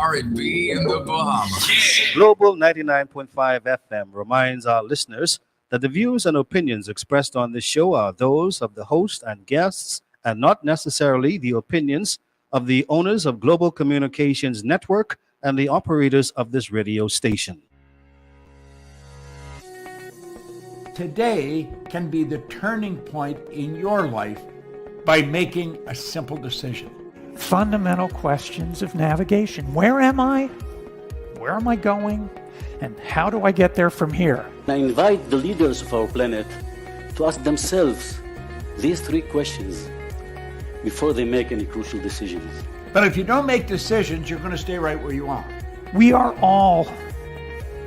R&B in the Bahamas. Yeah. Global 99.5 FM reminds our listeners that the views and opinions expressed on this show are those of the host and guests and not necessarily the opinions of the owners of Global Communications Network and the operators of this radio station. Today can be the turning point in your life by making a simple decision. Fundamental questions of navigation. Where am I? Where am I going? And how do I get there from here? I invite the leaders of our planet to ask themselves these three questions before they make any crucial decisions. But if you don't make decisions, you're going to stay right where you are. We are all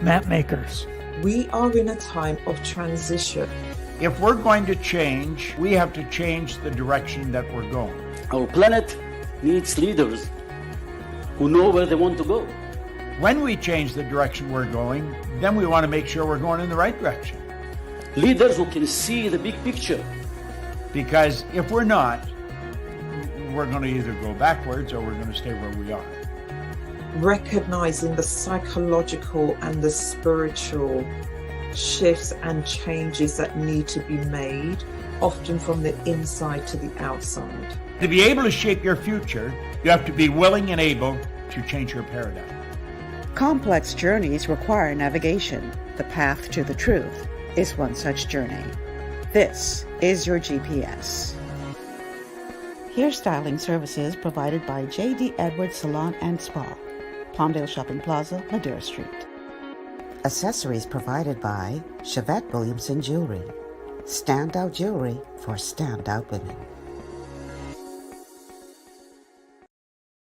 map makers. We are in a time of transition. If we're going to change, we have to change the direction that we're going. Our planet needs leaders who know where they want to go. When we change the direction we're going, then we want to make sure we're going in the right direction. Leaders who can see the big picture. Because if we're not, we're going to either go backwards or we're going to stay where we are. Recognizing the psychological and the spiritual shifts and changes that need to be made, often from the inside to the outside. To be able to shape your future, you have to be willing and able to change your paradigm. Complex journeys require navigation. The path to the truth is one such journey. This is your GPS. Hairstyling services provided by J.D. Edwards Salon and Spa, Palmdale Shopping Plaza, Madera Street. Accessories provided by Chevette Williamson Jewelry. Standout jewelry for standout women.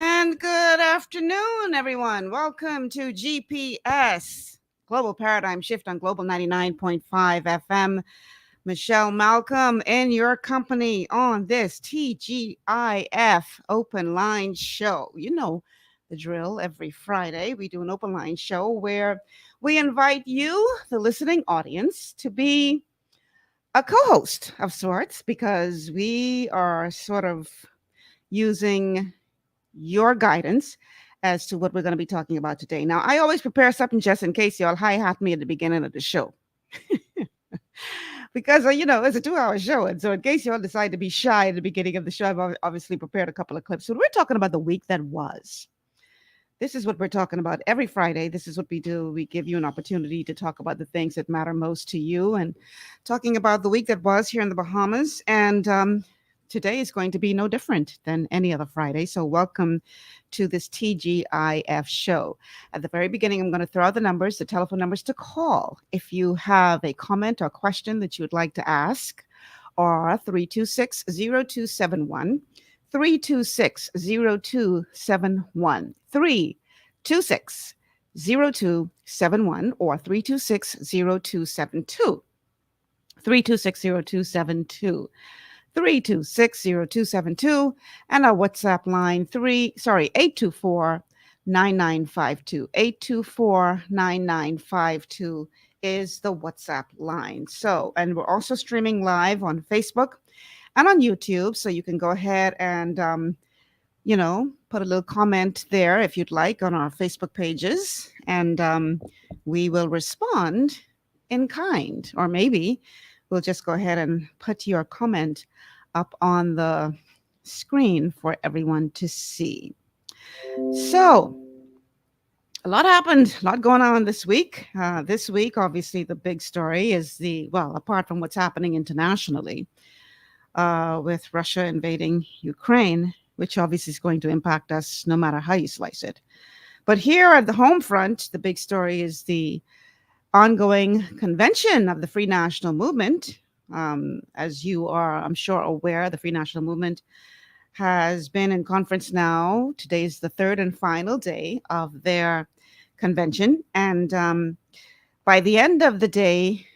And good afternoon, everyone. Welcome to GPS, Global Paradigm Shift on Global 99.5 FM. Michelle Malcolm in your company on this TGIF open line show. You know the drill. Every Friday we do an open line show where we invite you, the listening audience, to be a co-host of sorts, because we are sort of using your guidance as to what we're going to be talking about today. Now, I always prepare something just in case y'all hi-hat me at the beginning of the show. Because, it's a 2-hour show. And so in case y'all decide to be shy at the beginning of the show, I've obviously prepared a couple of clips. So we're talking about the week that was. This is what we're talking about every Friday. This is what we do. We give you an opportunity to talk about the things that matter most to you, and talking about the week that was here in the Bahamas. And today is going to be no different than any other Friday. So welcome to this TGIF show. At the very beginning, I'm going to throw out the telephone numbers to call if you have a comment or question that you would like to ask, or 326-0271, 326-0271, 326-0271, or 326-0272, 326-0272. 326-0272, and our WhatsApp line 824-9952. 824-9952 is the WhatsApp line. So, and we're also streaming live on Facebook and on YouTube, so you can go ahead and put a little comment there if you'd like on our Facebook pages, and we will respond in kind, or maybe we'll just go ahead and put your comment up on the screen for everyone to see. So, a lot happened, a lot going on this week. This week, obviously, the big story is apart from what's happening internationally, with Russia invading Ukraine, which obviously is going to impact us no matter how you slice it. But here at the home front, the big story is the ongoing convention of the Free National Movement. As you are, I'm sure, aware, the Free National Movement has been in conference now. Today is the third and final day of their convention. And by the end of the day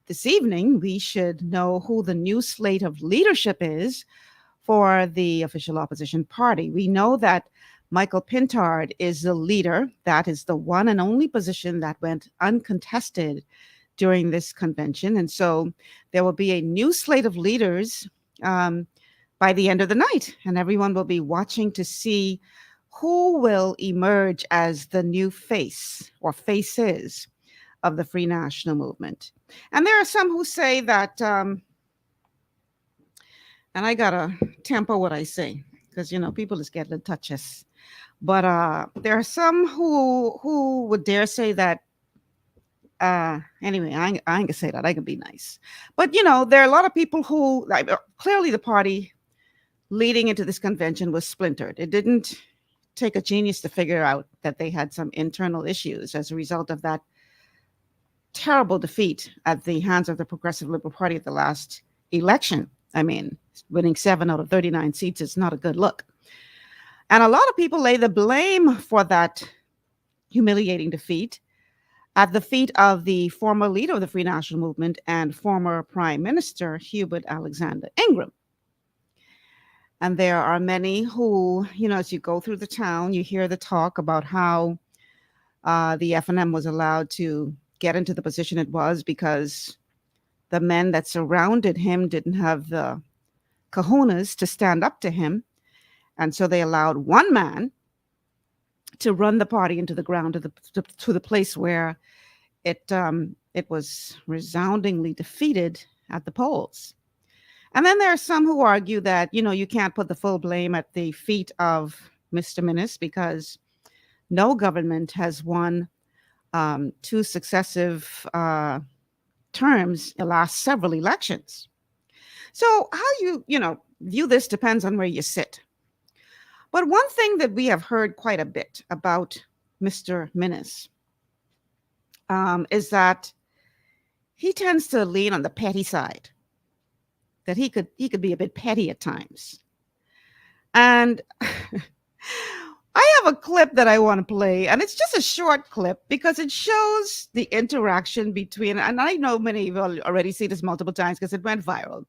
this evening, we should know who the new slate of leadership is for the official opposition party. We know that Michael Pintard is the leader. That is the one and only position that went uncontested during this convention. And so there will be a new slate of leaders by the end of the night. And everyone will be watching to see who will emerge as the new face or faces of the Free National Movement. And there are some who say that, and I gotta temper what I say, because people just get a little touches. But there are some who would dare say that. Anyway, I ain't gonna say that. I can be nice, but there are a lot of people who clearly the party leading into this convention was splintered. It didn't take a genius to figure out that they had some internal issues as a result of that terrible defeat at the hands of the Progressive Liberal Party at the last election. I mean, winning 7 out of 39 seats is not a good look. And a lot of people lay the blame for that humiliating defeat at the feet of the former leader of the Free National Movement and former Prime Minister Hubert Alexander Ingram. And there are many who, as you go through the town, you hear the talk about how the FNM was allowed to get into the position it was because the men that surrounded him didn't have the kahunas to stand up to him. And so they allowed one man to run the party into the ground to the place where it was resoundingly defeated at the polls. And then there are some who argue that, you can't put the full blame at the feet of Mr. Minnis because no government has won 2 successive terms in the last several elections. So how you view this depends on where you sit. But one thing that we have heard quite a bit about Mr. Minnis is that he tends to lean on the petty side, that he could be a bit petty at times. And I have a clip that I want to play, and it's just a short clip because it shows the interaction between, and I know many of you already see this multiple times because it went viral.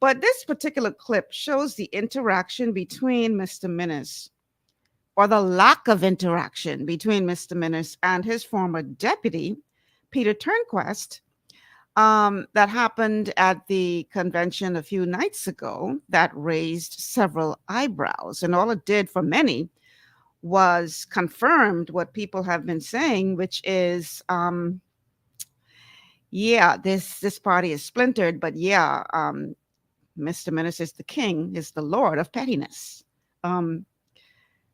But this particular clip shows the interaction between Mr. Minnis, or the lack of interaction between Mr. Minnis and his former deputy, Peter Turnquest, that happened at the convention a few nights ago that raised several eyebrows. And all it did for many was confirmed what people have been saying, which is, this party is splintered, but Mr. Minnis is the king, is the lord of pettiness. And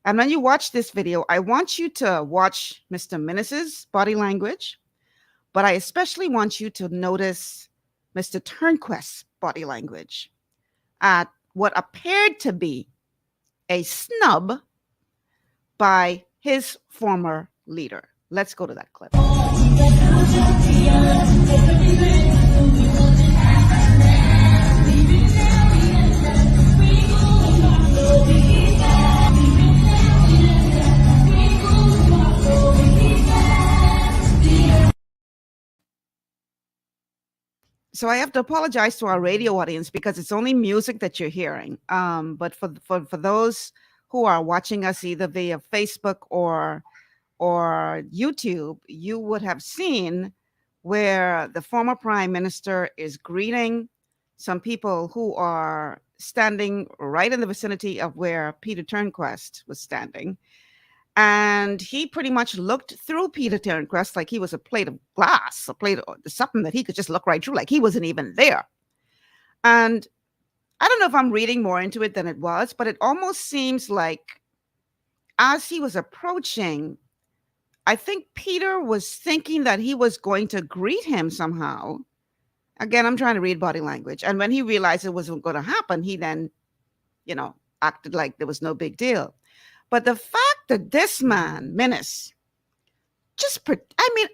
when you watch this video, I want you to watch Mr. Minnis's body language, but I especially want you to notice Mr. Turnquest's body language at what appeared to be a snub by his former leader. Let's go to that clip. So I have to apologize to our radio audience because it's only music that you're hearing. But for those who are watching us either via Facebook or YouTube, you would have seen where the former prime minister is greeting some people who are standing right in the vicinity of where Peter Turnquest was standing. And he pretty much looked through Peter Turnquest like he was a plate of glass, a plate of something that he could just look right through, like he wasn't even there. And I don't know if I'm reading more into it than it was, but it almost seems like as he was approaching, I think Peter was thinking that he was going to greet him somehow. Again, I'm trying to read body language. And when he realized it wasn't going to happen, he then, acted like there was no big deal. But the fact that this man, Minnis,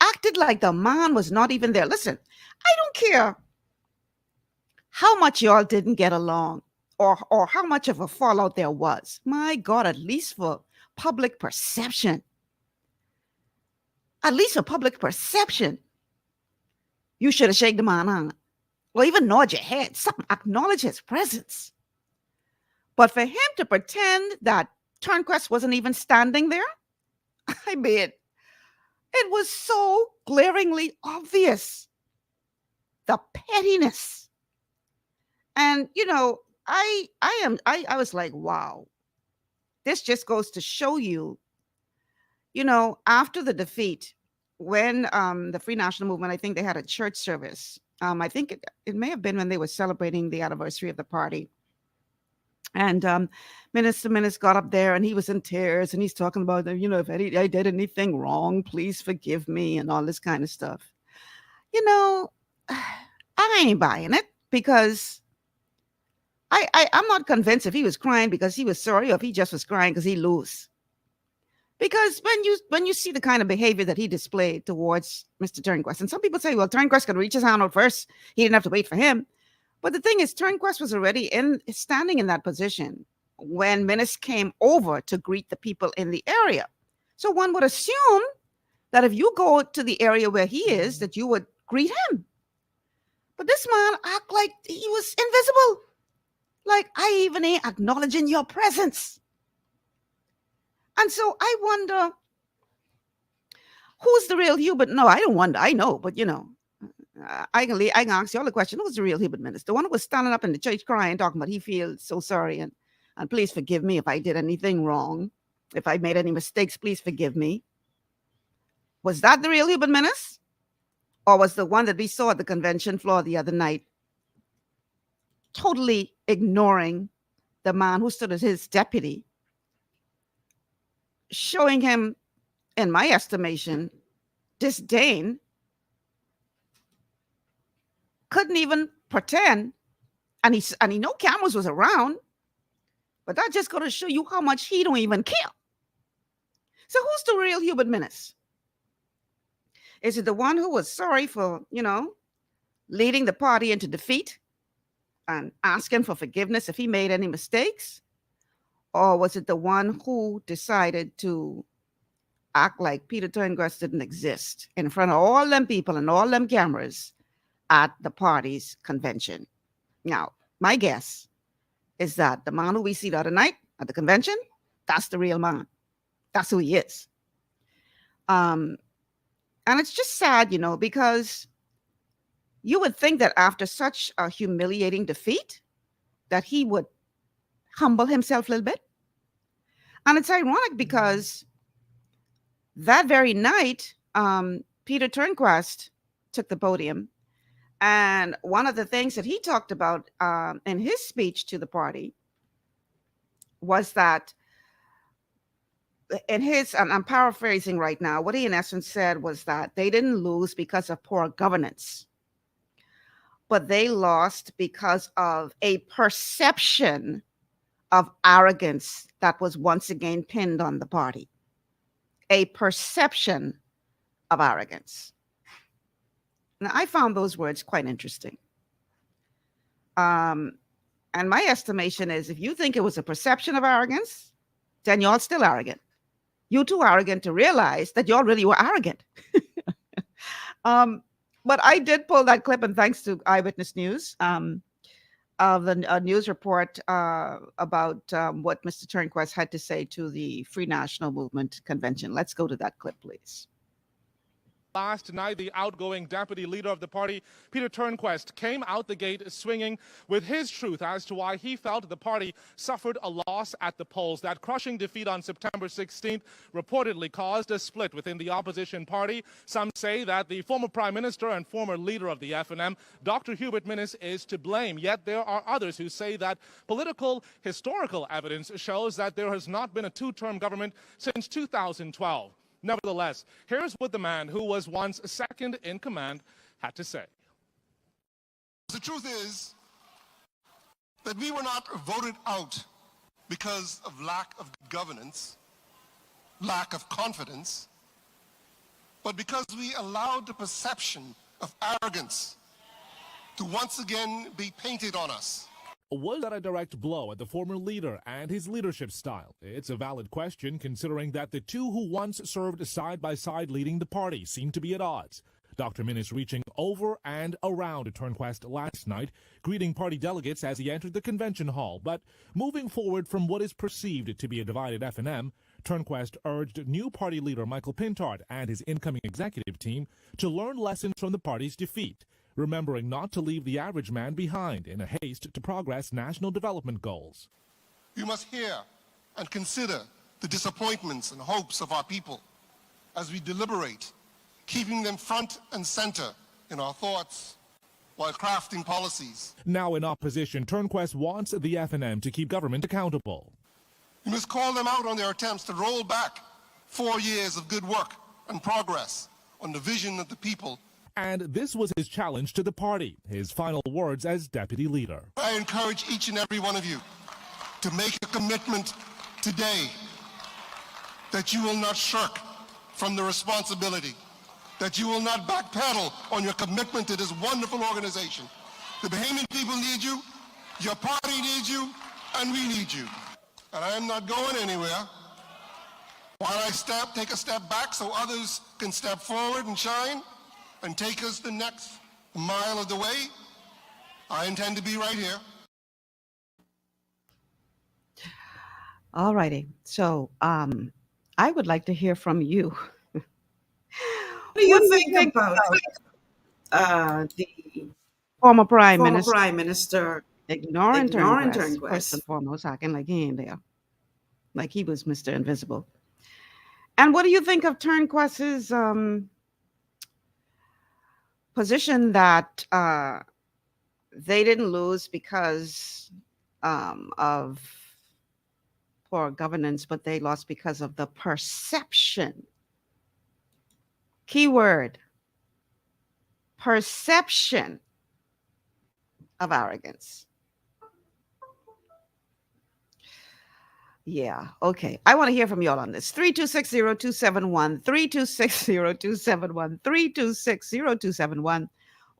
acted like the man was not even there. Listen, I don't care how much y'all didn't get along or how much of a fallout there was. My God, at least for public perception. At least for public perception, you should have shaken the man on. Or even nod your head. Something, acknowledge his presence. But for him to pretend that Turnquest wasn't even standing there, I mean, it was so glaringly obvious. The pettiness. And, I was like, wow, this just goes to show you, after the defeat, when the Free National Movement, I think they had a church service. I think it may have been when they were celebrating the anniversary of the party. And Minister Minnis got up there and he was in tears and he's talking about, if I did anything wrong, please forgive me and all this kind of stuff. I ain't buying it, because I'm not convinced if he was crying because he was sorry or if he just was crying because he lose. Because when you see the kind of behavior that he displayed towards Mr. Turnquest, and some people say, well, Turnquest could reach his hand out first. He didn't have to wait for him. But the thing is, Turnquest was already standing in that position when Minnis came over to greet the people in the area. So one would assume that if you go to the area where he is, that you would greet him. But this man act like he was invisible. Like, I even ain't acknowledging your presence. And so I wonder, who's the real Hubert? No, I don't wonder. I know, but I can ask you all the question. Who's the real Hubert Minnis? The one who was standing up in the church crying, talking about he feels so sorry and please forgive me if I did anything wrong. If I made any mistakes, please forgive me. Was that the real Hubert Minnis? Or was the one that we saw at the convention floor the other night totally ignoring the man who stood as his deputy, showing him, in my estimation, disdain, couldn't even pretend, and he know cameras was around, but that just got to show you how much he don't even care. So who's the real Hubert Minnis? Is it the one who was sorry for, leading the party into defeat and asking for forgiveness if he made any mistakes? Or was it the one who decided to act like Peter Turnquest didn't exist in front of all them people and all them cameras at the party's convention? Now, my guess is that the man who we see the other night at the convention, that's the real man. That's who he is. And it's just sad, because you would think that after such a humiliating defeat, that he would humble himself a little bit. And it's ironic because that very night, Peter Turnquest took the podium. And one of the things that he talked about in his speech to the party was that in his, and I'm paraphrasing right now, what he in essence said was that they didn't lose because of poor governance, but they lost because of a perception of arrogance that was once again pinned on the party. A perception of arrogance. Now, I found those words quite interesting. And my estimation is, if you think it was a perception of arrogance, then you're still arrogant. You're too arrogant to realize that you really were arrogant. But I did pull that clip, and thanks to Eyewitness News, of the news report about what Mr. Turnquest had to say to the Free National Movement convention. Let's go to that clip, please. Last night, the outgoing deputy leader of the party, Peter Turnquest, came out the gate swinging with his truth as to why he felt the party suffered a loss at the polls. That crushing defeat on September 16th reportedly caused a split within the opposition party. Some say that the former prime minister and former leader of the FNM, Dr. Hubert Minnis, is to blame. Yet there are others who say that political historical evidence shows that there has not been a two-term government since 2012. Nevertheless, here's what the man who was once second in command had to say. The truth is that we were not voted out because of lack of governance, lack of confidence, but because we allowed the perception of arrogance to once again be painted on us. Was that a direct blow at the former leader and his leadership style? It's a valid question, considering that the two who once served side by side leading the party seem to be at odds. Dr. Minnis reaching over and around Turnquest last night, greeting party delegates as he entered the convention hall. But moving forward from what is perceived to be a divided FNM, Turnquest urged new party leader Michael Pintard and his incoming executive team to learn lessons from the party's defeat, remembering not to leave the average man behind in a haste to progress national development goals. You must hear and consider the disappointments and hopes of our people as we deliberate, keeping them front and center in our thoughts while crafting policies. Now in opposition, Turnquest wants the FNM to keep government accountable. We must call them out on their attempts to roll back 4 years of good work and progress on the vision of the people. And this was his challenge to the party, his final words as deputy leader. I encourage each and every one of you to make a commitment today that you will not shirk from the responsibility, that you will not backpedal on your commitment to this wonderful organization. The Bahamian people need you, your party needs you, and we need you. And I am not going anywhere while I take a step back so others can step forward and shine and take us the next mile of the way. I intend to be right here. All righty. So I would like to hear from you. What do you think about the former Prime Minister ignoring ignoring Turnquest? Turnquest? First and foremost, acting like he ain't there, like he was Mr. Invisible. And what do you think of Turnquest's position that they didn't lose because of poor governance, but they lost because of the perception? Keyword: perception of arrogance. Yeah, okay. I want to hear from y'all on this. 3260271, 3260271, 3260271,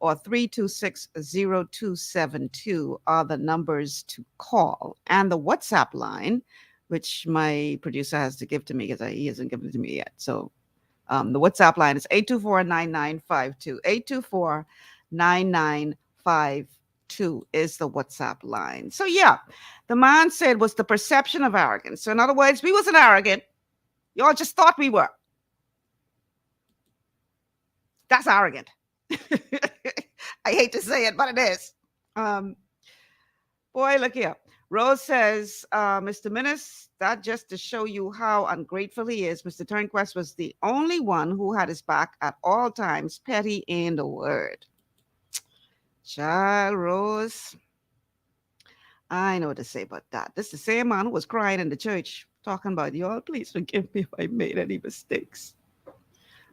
or 3260272 are the numbers to call. And the WhatsApp line, which my producer has to give to me because he hasn't given it to me yet. So the WhatsApp line is 824-9952. 824-9952 is the WhatsApp line. So yeah, the man said was the perception of arrogance. So in other words, we wasn't arrogant. Y'all just thought we were. That's arrogant. I hate to say it, but it is. Boy, look here. Rose says, Mr. Minnis, that just to show you how ungrateful he is. Mr. Turnquest was the only one who had his back at all times. Petty in the word. Child, Rose, I know what to say about that. This is the same man who was crying in the church, talking about, y'all, please forgive me if I made any mistakes.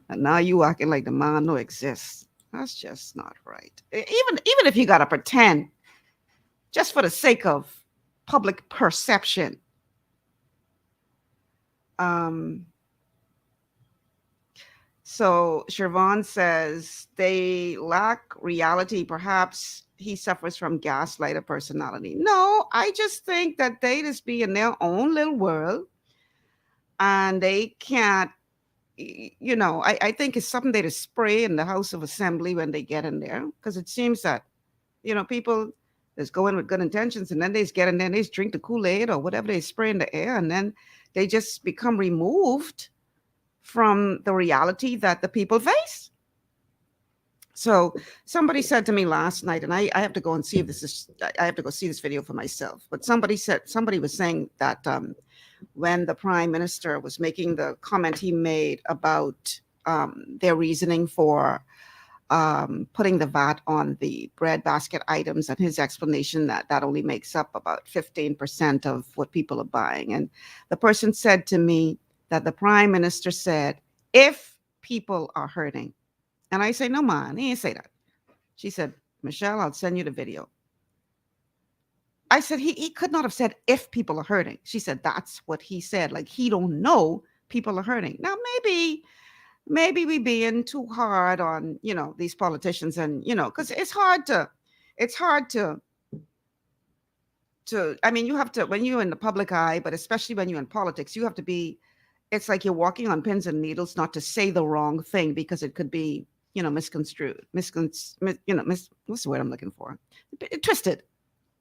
And now you acting like the man no exists. That's just not right. Even if you got to pretend, just for the sake of public perception. So Siobhan says they lack reality. Perhaps he suffers from gaslighter personality. No, I just think that they just be in their own little world and they can't, you know, I think it's something they just spray in the House of Assembly when they get in there, because it seems that, you know, people just go in with good intentions and then they just get in there and they just drink the Kool-Aid or whatever they spray in the air, and then they just become removed from the reality that the people face. So somebody said to me last night, and I have to go and see if this is, I have to go see this video for myself, but somebody was saying that when the Prime Minister was making the comment he made about their reasoning for putting the VAT on the bread basket items, and his explanation that that only makes up about 15% of what people are buying. And the person said to me that the Prime Minister said, if people are hurting. And I say, no, man, he didn't say that. She said, Michelle, I'll send you the video. I said, he could not have said if people are hurting. She said, that's what he said. Like, he don't know people are hurting. Now, maybe we being too hard on, you know, these politicians, and, you know, because it's hard to, I mean, you have to, when you're in the public eye, but especially when you're in politics, you have to be, it's like you're walking on pins and needles not to say the wrong thing, because it could be, you know, misconstrued, what's the word I'm looking for? Twisted,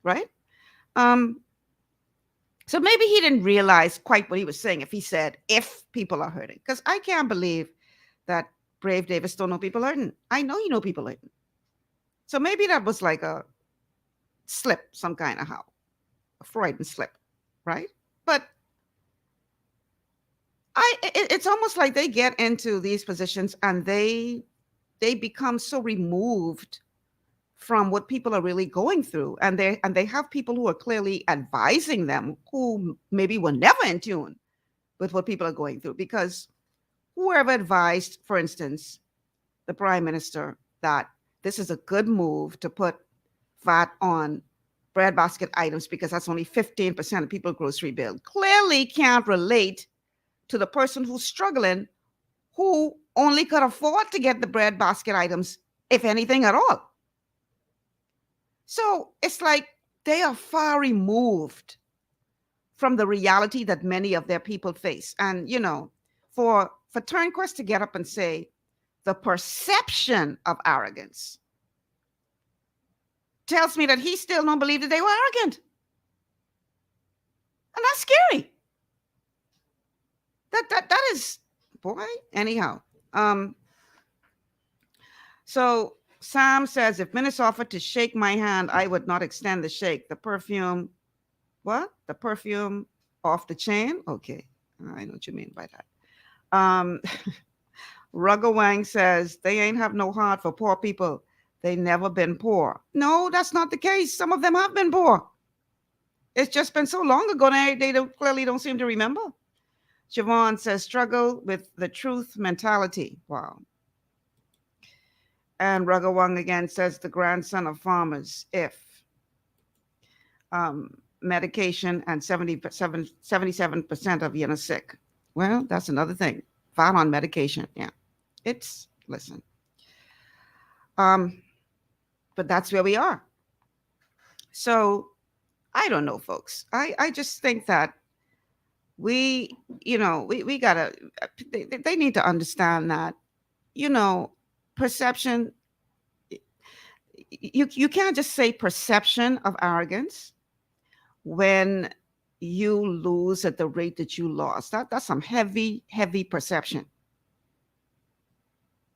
right? So maybe he didn't realize quite what he was saying if he said, if people are hurting, because I can't believe that Brave Davis don't know people hurting. I know you know people hurting. So maybe that was like a slip, some kind of how, a Freudian slip, right? But It's almost like they get into these positions and they become so removed from what people are really going through, and they have people who are clearly advising them who maybe were never in tune with what people are going through, because whoever advised, for instance, the prime minister that this is a good move to put VAT on breadbasket items because that's only 15% of people's grocery bill, clearly can't relate to the person who's struggling, who only could afford to get the breadbasket items, if anything at all. So it's like they are far removed from the reality that many of their people face. And, for Turnquest to get up and say the perception of arrogance tells me that he still don't believe that they were arrogant. And that's scary. That is, boy, anyhow. So Sam says, if Minnis offered to shake my hand, I would not extend the shake. The perfume, what? The perfume off the chain? Okay, I know what you mean by that. Rugga Wang says, they ain't have no heart for poor people. They never been poor. No, that's not the case. Some of them have been poor. It's just been so long ago, they clearly don't seem to remember. Siobhan says, struggle with the truth mentality. Wow. And Ragawang again says, the grandson of farmers, if medication and 77% of you are sick. Well, that's another thing. VAT on medication. Yeah. Listen. But that's where we are. So I don't know, folks. I just think that we gotta, they need to understand that, perception, you can't just say perception of arrogance when you lose at the rate that you lost. That's some heavy perception.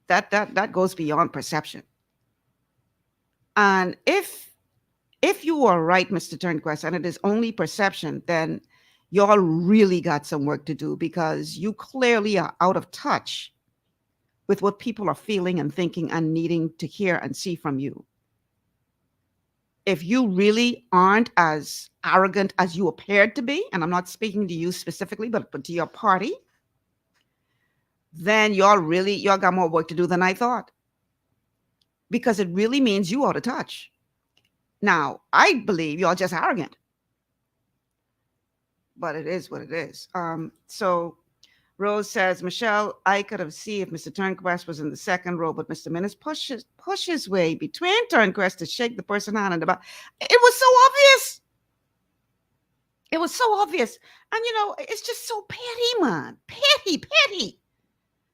That goes beyond perception. And if you are right, Mr. Turnquest, and it is only perception, then y'all really got some work to do, because you clearly are out of touch with what people are feeling and thinking and needing to hear and see from you. If you really aren't as arrogant as you appeared to be, and I'm not speaking to you specifically, but to your party, then y'all got more work to do than I thought. Because it really means you out of touch. Now, I believe y'all just arrogant. But it is what it is. So Rose says, Michelle, I could have seen if Mr. Turnquest was in the second row, but Mr. Minnis pushes his way between Turnquest to shake the person hand in the back. It was so obvious. It was so obvious. And, it's just so petty, man. Petty.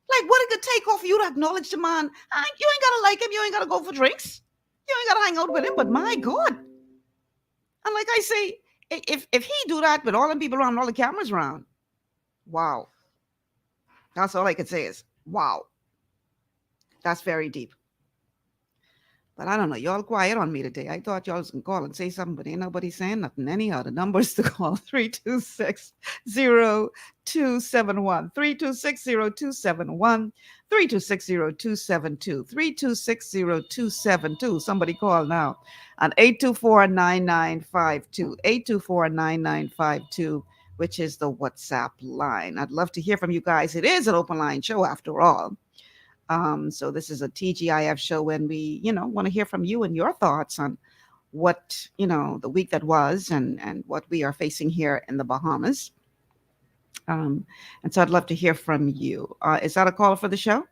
Like, what did it take off you to acknowledge the man? You ain't got to like him. You ain't got to go for drinks. You ain't got to hang out with him. But my God. And like I say, if he do that with all the people around, all the cameras around, wow. That's all I could say is, wow. That's very deep. But I don't know. Y'all quiet on me today. I thought y'all was going to call and say something, but ain't nobody saying nothing. Anyhow, the numbers to call, 326-0271, 326-0271, 326-0272, 326-0272. Somebody call now on 824-9952, 824-9952, which is the WhatsApp line. I'd love to hear from you guys. It is an open line show after all. So this is a TGIF show when we, want to hear from you and your thoughts on what, the week that was and what we are facing here in the Bahamas. And so I'd love to hear from you. Is that a call for the show?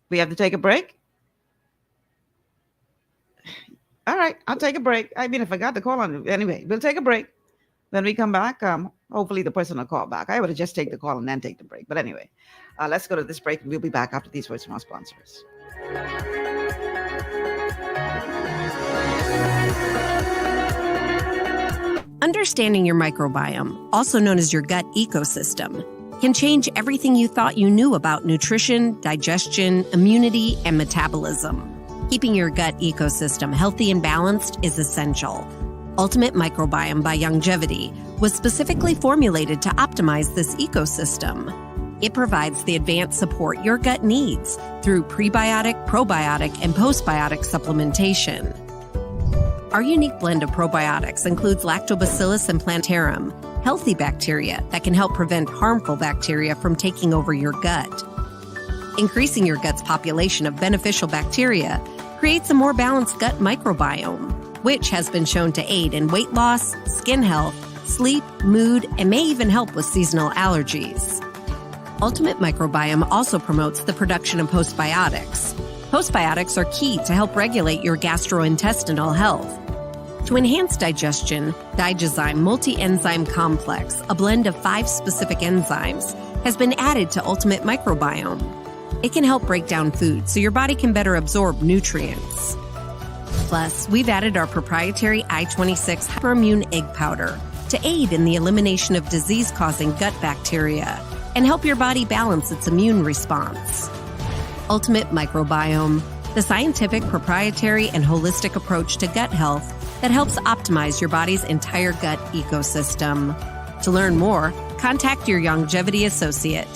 We have to take a break? All right, I'll take a break. I mean, if I got the call on it. Anyway, we'll take a break. When we come back, hopefully the person will call back. I would have just take the call and then take the break. But anyway, let's go to this break and we'll be back after these words from our sponsors. Understanding your microbiome, also known as your gut ecosystem, can change everything you thought you knew about nutrition, digestion, immunity, and metabolism. Keeping your gut ecosystem healthy and balanced is essential. Ultimate Microbiome by Longevity was specifically formulated to optimize this ecosystem. It provides the advanced support your gut needs through prebiotic, probiotic, and postbiotic supplementation. Our unique blend of probiotics includes Lactobacillus and Plantarum, healthy bacteria that can help prevent harmful bacteria from taking over your gut. Increasing your gut's population of beneficial bacteria creates a more balanced gut microbiome, which has been shown to aid in weight loss, skin health, sleep, mood, and may even help with seasonal allergies. Ultimate Microbiome also promotes the production of postbiotics. Postbiotics are key to help regulate your gastrointestinal health. To enhance digestion, Digyzyme Multi-Enzyme Complex, a blend of 5 specific enzymes, has been added to Ultimate Microbiome. It can help break down food so your body can better absorb nutrients. Plus, we've added our proprietary I-26 Hyperimmune Egg Powder to aid in the elimination of disease-causing gut bacteria and help your body balance its immune response. Ultimate Microbiome, the scientific, proprietary, and holistic approach to gut health that helps optimize your body's entire gut ecosystem. To learn more, contact your Longevity associate.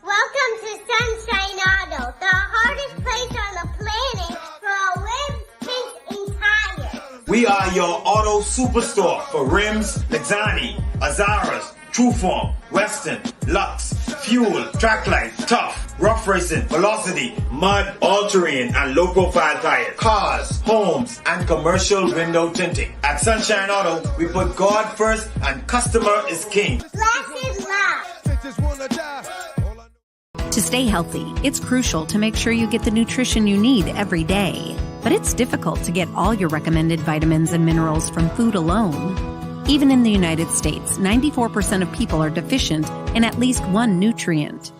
Welcome to Sunshine Auto, the hardest place on the planet for rims, paint, and tires. We are your auto superstore for rims, Lexani, Azaras, Trueform, Western, Lux, Fuel, Tracklight, Tough, Rough Racing, Velocity, Mud, All-Terrain, and low-profile tires, cars, homes, and commercial window tinting. At Sunshine Auto, we put God first and customer is king. Glasses love. To stay healthy, it's crucial to make sure you get the nutrition you need every day. But it's difficult to get all your recommended vitamins and minerals from food alone. Even in the United States, 94% of people are deficient in at least one nutrient.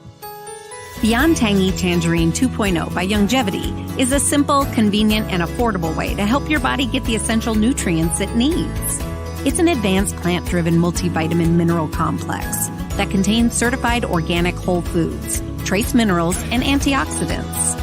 Beyond Tangy Tangerine 2.0 by Longevity is a simple, convenient, and affordable way to help your body get the essential nutrients it needs. It's an advanced plant-driven multivitamin mineral complex that contains certified organic whole foods, trace minerals, and antioxidants.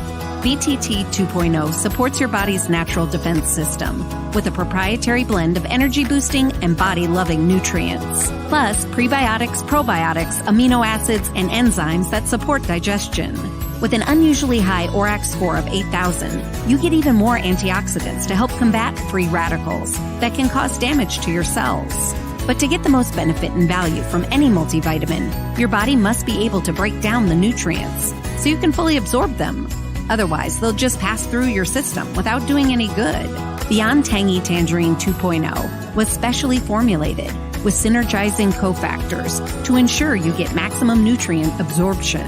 BTT 2.0 supports your body's natural defense system with a proprietary blend of energy-boosting and body-loving nutrients, plus prebiotics, probiotics, amino acids, and enzymes that support digestion. With an unusually high ORAC score of 8,000, you get even more antioxidants to help combat free radicals that can cause damage to your cells. But to get the most benefit and value from any multivitamin, your body must be able to break down the nutrients so you can fully absorb them. Otherwise, they'll just pass through your system without doing any good. Beyond Tangy Tangerine 2.0 was specially formulated with synergizing cofactors to ensure you get maximum nutrient absorption.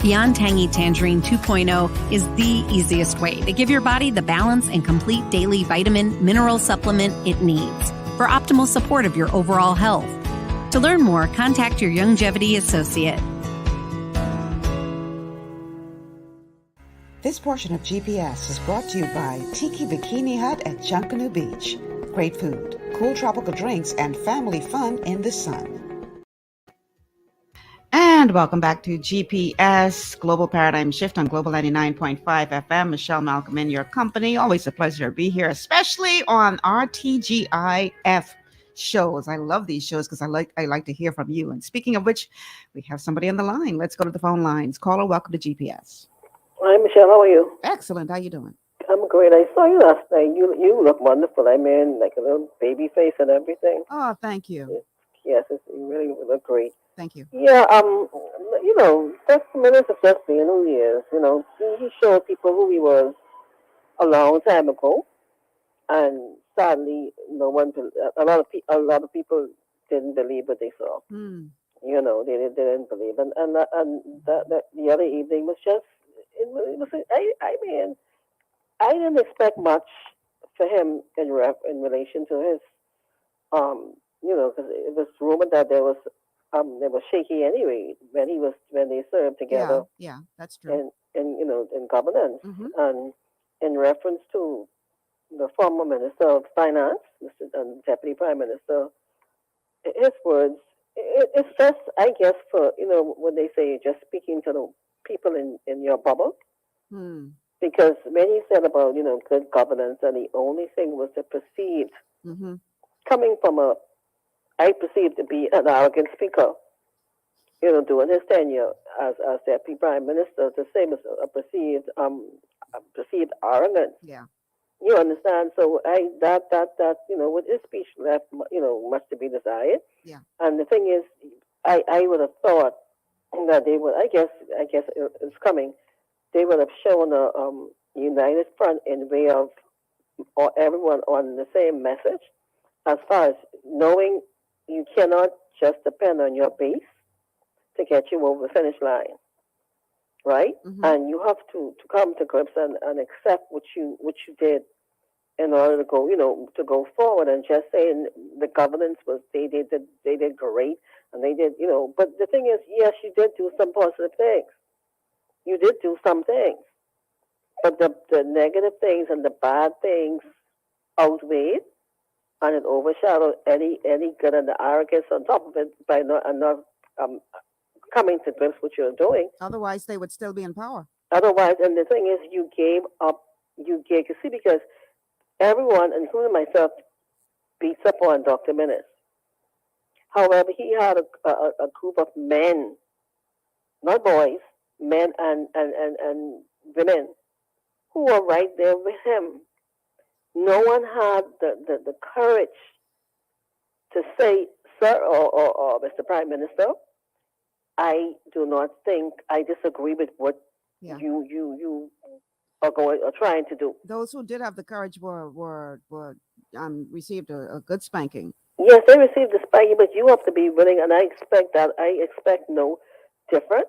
Beyond Tangy Tangerine 2.0 is the easiest way to give your body the balance and complete daily vitamin mineral supplement it needs for optimal support of your overall health. To learn more, contact your Longevity associate. This portion of GPS is brought to you by Tiki Bikini Hut at Junkanoo Beach. Great food, cool tropical drinks, and family fun in the sun. And welcome back to GPS Global Paradigm Shift on Global 99.5 FM. Michelle Malcolm in your company. Always a pleasure to be here, especially on our TGIF shows. I love these shows because I like to hear from you. And speaking of which, we have somebody on the line. Let's go to the phone lines. Caller, welcome to GPS. Hi, Michelle. How are you? Excellent. How you doing? I'm great. I saw you last night. You look wonderful. I mean, like a little baby face and everything. Oh, thank you. Yes, you really look great. Thank you. Yeah. Just minutes of just being who he is. He showed people who he was a long time ago, and sadly, a lot of people didn't believe what they saw. They didn't believe, and the other evening was just. I didn't expect much for him in relation to his, because it was rumored that there was shaky anyway when they served together. Yeah, that's true. In governance, and in reference to the former Minister of Finance and Deputy Prime Minister, his words. It's just, I guess, for when they say just speaking to the people in your bubble. Because when he said about, good governance, and the only thing was the perceived, Mm-hmm. coming from I perceived to be an arrogant speaker, during his tenure as deputy prime minister, the same as a perceived arrogance. Yeah. You understand? So that with his speech left, much to be desired. Yeah. And the thing is, I would have thought that they would. I guess it's coming. They would have shown a united front in way of or everyone on the same message, as far as knowing you cannot just depend on your base to get you over the finish line, right? Mm-hmm. And you have to come to grips and accept what you did in order to go, to go forward. And just saying the governance was they did great, and they did, But the thing is, yes, you did do some positive things. You did do some things, but the negative things and the bad things outweighed, and it overshadowed any good, and the arrogance on top of it by not coming to grips what you're doing. Otherwise, they would still be in power. Otherwise, and the thing is, you gave up. You see, because everyone, including myself, beats up on Dr. Minnis. However, he had a group of men, not boys, men and women, who were right there with him. No one had the courage to say, sir or Mr. Prime Minister, I do not think, I disagree with what you are trying to do. Those who did have the courage were received a good spanking. Yes, they received the spanking, but you have to be willing, and I expect that. I expect no different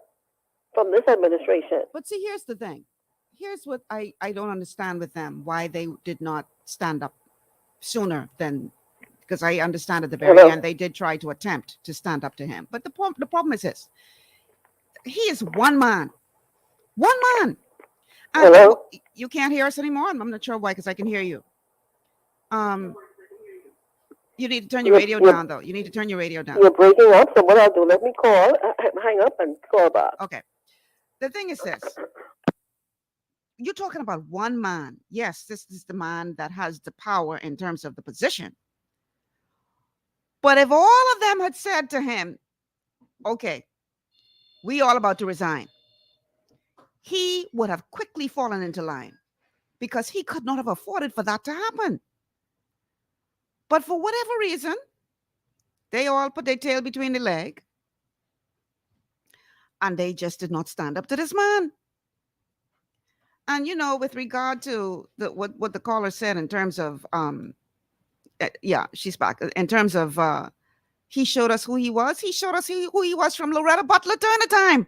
from this administration. But see, here's the thing. Here's what I don't understand with them, why they did not stand up sooner than, because I understand at the very end they did try to attempt to stand up to him. But the problem is this. He is one man. One man. Hello? You can't hear us anymore? I'm not sure why, because I can hear you. You need to turn your radio down, though. You need to turn your radio down. You're breaking up, so what I'll do, let me call, hang up and call back. Okay. The thing is this. You're talking about one man. Yes, this is the man that has the power in terms of the position. But if all of them had said to him, okay, we all about to resign, he would have quickly fallen into line because he could not have afforded for that to happen. But for whatever reason, they all put their tail between the leg and they just did not stand up to this man. And, with regard to what the caller said in terms of, she's back. In terms of, he showed us who he was. He showed us who he was from Loretta Butler Turner time.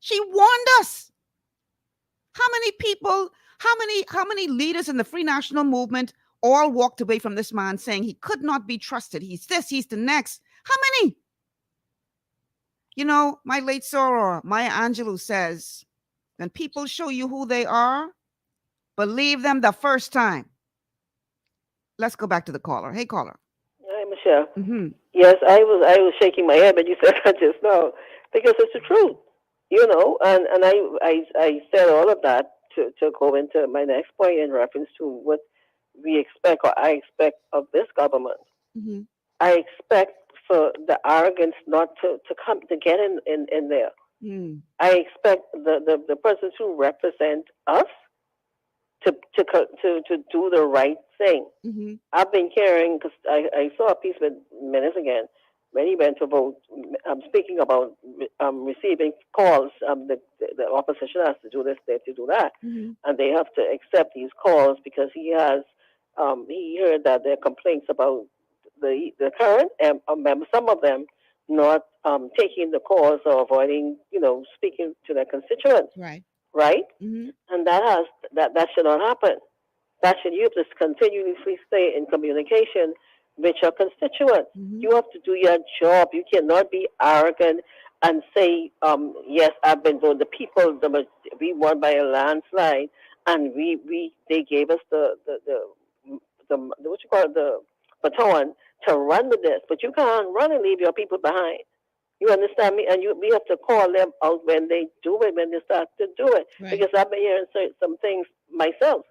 She warned us. How many people, how many leaders in the Free National Movement all walked away from this man saying he could not be trusted. He's this, he's the next. How many? My late soror, Maya Angelou, says, when people show you who they are, believe them the first time. Let's go back to the caller. Hey, caller. Hi, Michelle. Mm-hmm. Yes, I was shaking my head, but you said that just now, because it's the truth, and I said all of that to go into my next point in reference to what we expect, or I expect of this government. Mm-hmm. I expect for the arrogance not to come to get in there. Mm. I expect the persons who represent us to do the right thing. Mm-hmm. I've been caring because I saw a piece with Minnis again when he went to vote. I'm speaking about receiving calls. The opposition has to do this, they have to do that, and they have to accept these calls because he heard that there are complaints about the current members, some of them not taking the calls or avoiding, speaking to their constituents. Right? Mm-hmm. And that should not happen. You have to continuously stay in communication with your constituents. Mm-hmm. You have to do your job. You cannot be arrogant and say, yes, I've been doing the people. We won by a landslide, and they gave us the what you call it, the baton to run with this. But you can't run and leave your people behind. You understand me? And we have to call them out when they do it, when they start to do it. Right. Because I've been hearing some things myself.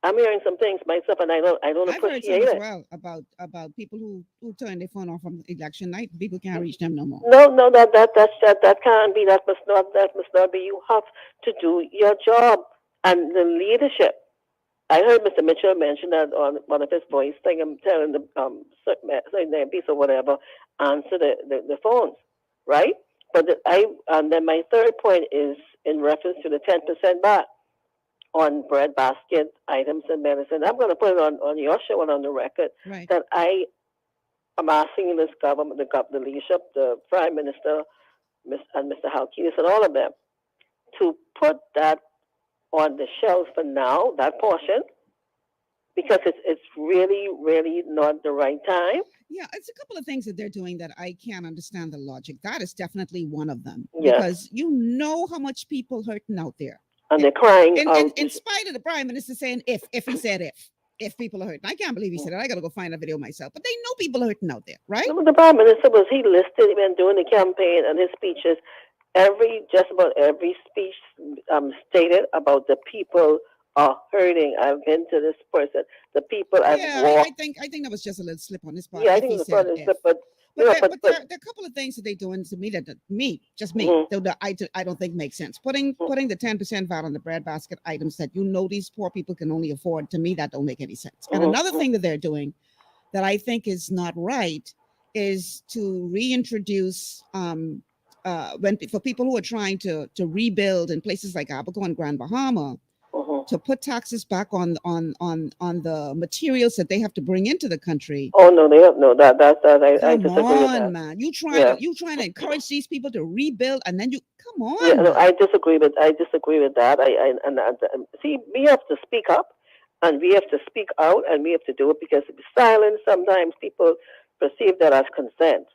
I'm hearing some things myself, and I don't I've heard some appreciate as it. well about people who turn their phone off on election night. People can't reach them no more. No, that can't be. That must not be. You have to do your job and the leadership. I heard Mr. Mitchell mention that on one of his voice thing. I'm telling the certain MPs or whatever answer the phones, right? But and then my third point is in reference to the 10% back on bread basket items and medicine. I'm going to put it on your show and on the record Right. that I am asking this government, the leadership, the Prime Minister, and Mr. Halkias and all of them to put that on the shelves for now, that portion, because it's really, really not the right time. Yeah, it's a couple of things that they're doing that I can't understand the logic. That is definitely one of them. Yes. Because you know how much people hurting out there. And they're crying in spite of the Prime Minister saying if he said if people are hurting. I can't believe he said it. I got to go find a video myself. But they know people are hurting out there, right? No, the Prime Minister he listed when doing the campaign and his speeches. Just about every speech stated about the people are hurting. I've been to this person. The people I've walked. I think that was just a little slip on his part. Yeah, I think it was a slip, but there are a couple of things that they're doing to me that I don't think makes sense. Putting the 10% VAT on the bread basket items that these poor people can only afford. To me, that don't make any sense. And another thing that they're doing that I think is not right is to reintroduce for people who are trying to rebuild in places like Abaco and Grand Bahama. To put taxes back on the materials that they have to bring into the country. Oh no, they have no that I disagree with that. Come on, man! You trying to encourage these people to rebuild, and then you come on. Yeah, no, I disagree with that. See, we have to speak up, and we have to speak out, and we have to do it because silence sometimes people perceive that as consent.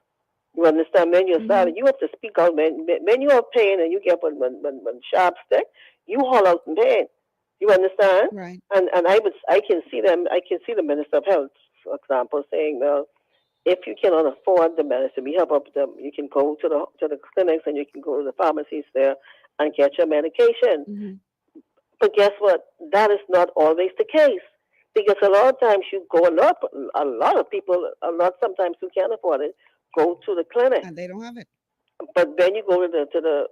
You understand? When you're silent, you have to speak out. When you have pain and you get one sharp stick, you haul out in pain. You understand? Right. And I can see them. I can see the Minister of Health, for example, saying, well, if you cannot afford the medicine, we have up them. You can go to the clinics and you can go to the pharmacies there and get your medication. Mm-hmm. But guess what? That is not always the case because a lot of times you go a lot of people, sometimes who can't afford it, go to the clinic and they don't have it. But when you go to the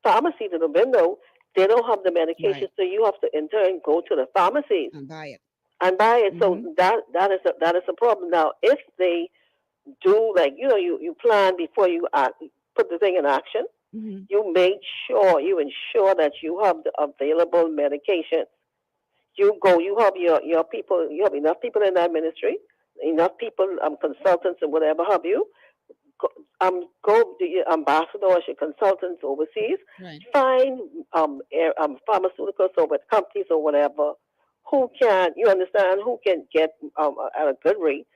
pharmacy to the window, they don't have the medication, right. So you have to in turn go to the pharmacies and buy it. Mm-hmm. So that is a problem. Now, if they do you plan before you put the thing in action, mm-hmm. you ensure that you have the available medication. You have your people, you have enough people in that ministry, enough people, consultants and whatever have you. Go to your ambassadors, your consultants overseas. Right. Find pharmaceuticals or with companies or whatever who can get at a good rate.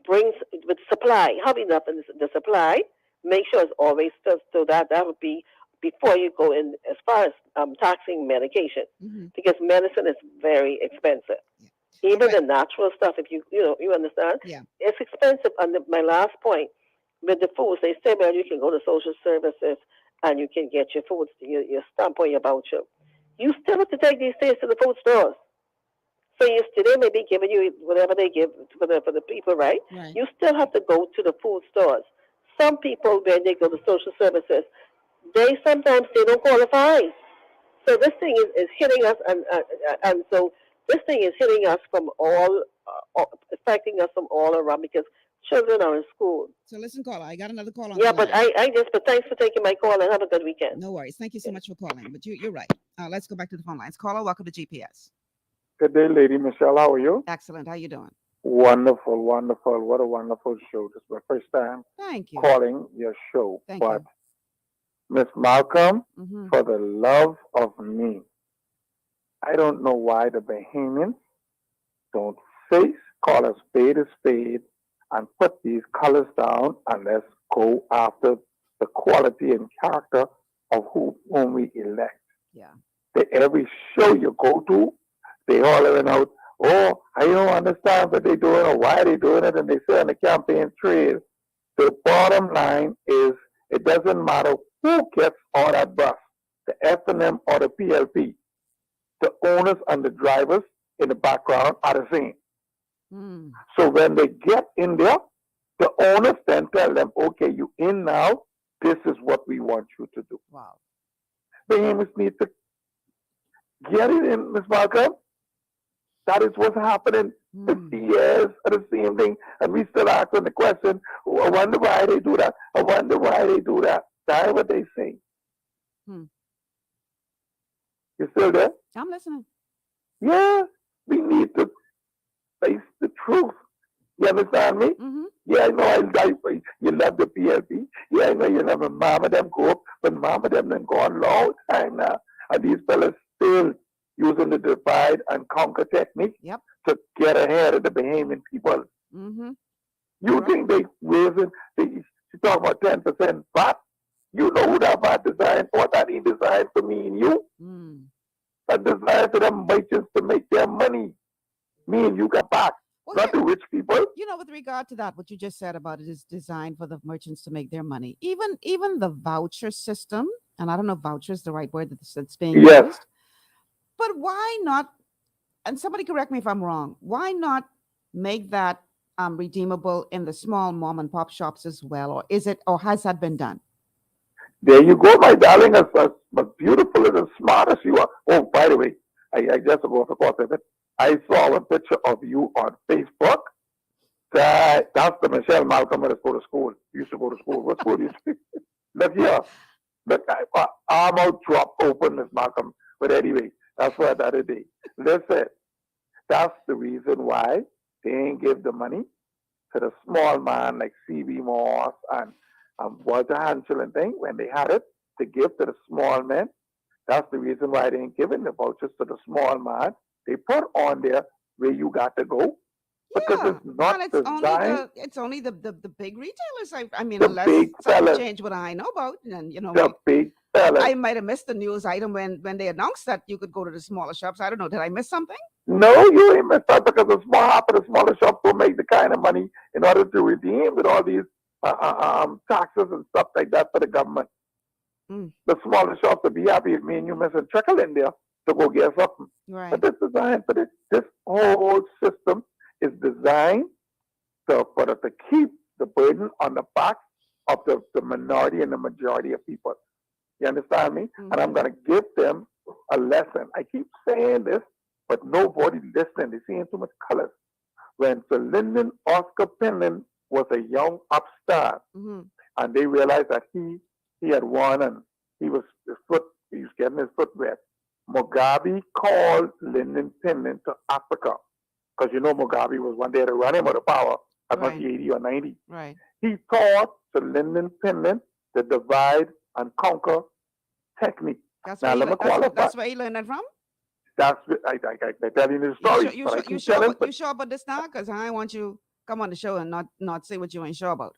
Brings with supply. Have enough in the supply. Make sure it's always so that would be before you go in as far as taxing medication, mm-hmm. because medicine is very expensive. Yeah. Even the natural stuff, if you understand, it's expensive. And my last point. With the foods, they say, well, you can go to social services and you can get your foods, your stamp or your voucher. You still have to take these things to the food stores. So they may be giving you whatever they give for the people, right? You still have to go to the food stores. Some people, when they go to social services, sometimes they don't qualify. So this thing is hitting us, and so this thing is hitting us from affecting us from all around because children are in school. So listen, caller, I got another call on. Yeah, but but thanks for taking my call and have a good weekend. No worries. Thank you so much for calling. But you're right. Let's go back to the phone lines. Caller, welcome to GPS. Good day, Lady Michelle. How are you? Excellent. How you doing? Wonderful, wonderful. What a wonderful show. This is my first time calling your show. Thank you. Miss Malcolm, mm-hmm. for the love of me, I don't know why the Bahamians don't call a spade, and put these colors down, and let's go after the quality and character of whom we elect. Yeah. Every show you go to, they hollering out, oh, I don't understand what they're doing or why they're doing it, and they say on the campaign trail, The bottom line is it doesn't matter who gets on that bus, the F&M or the PLP. The owners and the drivers in the background are the same. So when they get in there, the owners then tell them, okay, you in now, this is what we want you to do. Wow. The Amos need to get it in, Ms. Malcolm. That is what's happening. 50 years of the same thing, and we still asking the question, oh, I wonder why they do that. I wonder why they do that. That's what they say. You still there? I'm listening. Yeah, we need to face the truth. You understand me? Yeah, I know you love the PLP. Yeah, I know you love mama them go up, but mama them done gone long time now. And these fellas still using the divide and conquer technique to get ahead of the Bahamian people. You think they raising, she talk about 10% VAT? You know who that VAT designed, what that he designed for me and you? That designed for them merchants to make their money. Me and you got back. Well, not the rich people. You know, with regard to that, what you just said about it is designed for the merchants to make their money. Even the voucher system, and I don't know if voucher is the right word that's being used. But why not, and somebody correct me if I'm wrong, why not make that redeemable in the small mom and pop shops as well? Or is it, or has that been done? There you go, my darling, as beautiful and as smart as you are. Oh, by the way, I just go for course of it. I saw a picture of you on Facebook. That's the Michelle Malcolm that go to school. You used to go to school. What school do you speak? Look here. Look, I'm out drop open, Miss Malcolm. But anyway, that's what the other day. Listen, that's the reason why they ain't give the money to the small man like C.B. Moss and Walter Hanschel and thing when they had it to give to the small men. That's the reason why they ain't giving the vouchers to the small man. They put on there where you got to go because it's not designed. It's only the big retailers. I mean, the unless something change what I know about, and you know, the big fellas. I might have missed the news item when they announced that you could go to the smaller shops. I don't know. Did I miss something? No, you ain't missed out because the small half of the smaller shops don't make the kind of money in order to redeem with all these taxes and stuff like that for the government. The smaller shops will be happy if me and you miss a trickle in there to go get something. Right. But this designed for this whole system is designed to keep the burden on the back of the minority and the majority of people. You understand me? And I'm going to give them a lesson. I keep saying this, but nobody listening. They're seeing too much colors. When Sir Lyndon Oscar Penland was a young upstart, and they realized that he had won and he was getting his foot wet. Mugabe called Lyndon Penland to Africa because you know Mugabe was one day to run him out of power at 80 or 90. Right. He taught to Lyndon Penland the divide and conquer technique. That's where he learned that from? That's I tell you the story. You sure about this now? Because I want you come on the show and not say what you ain't sure about.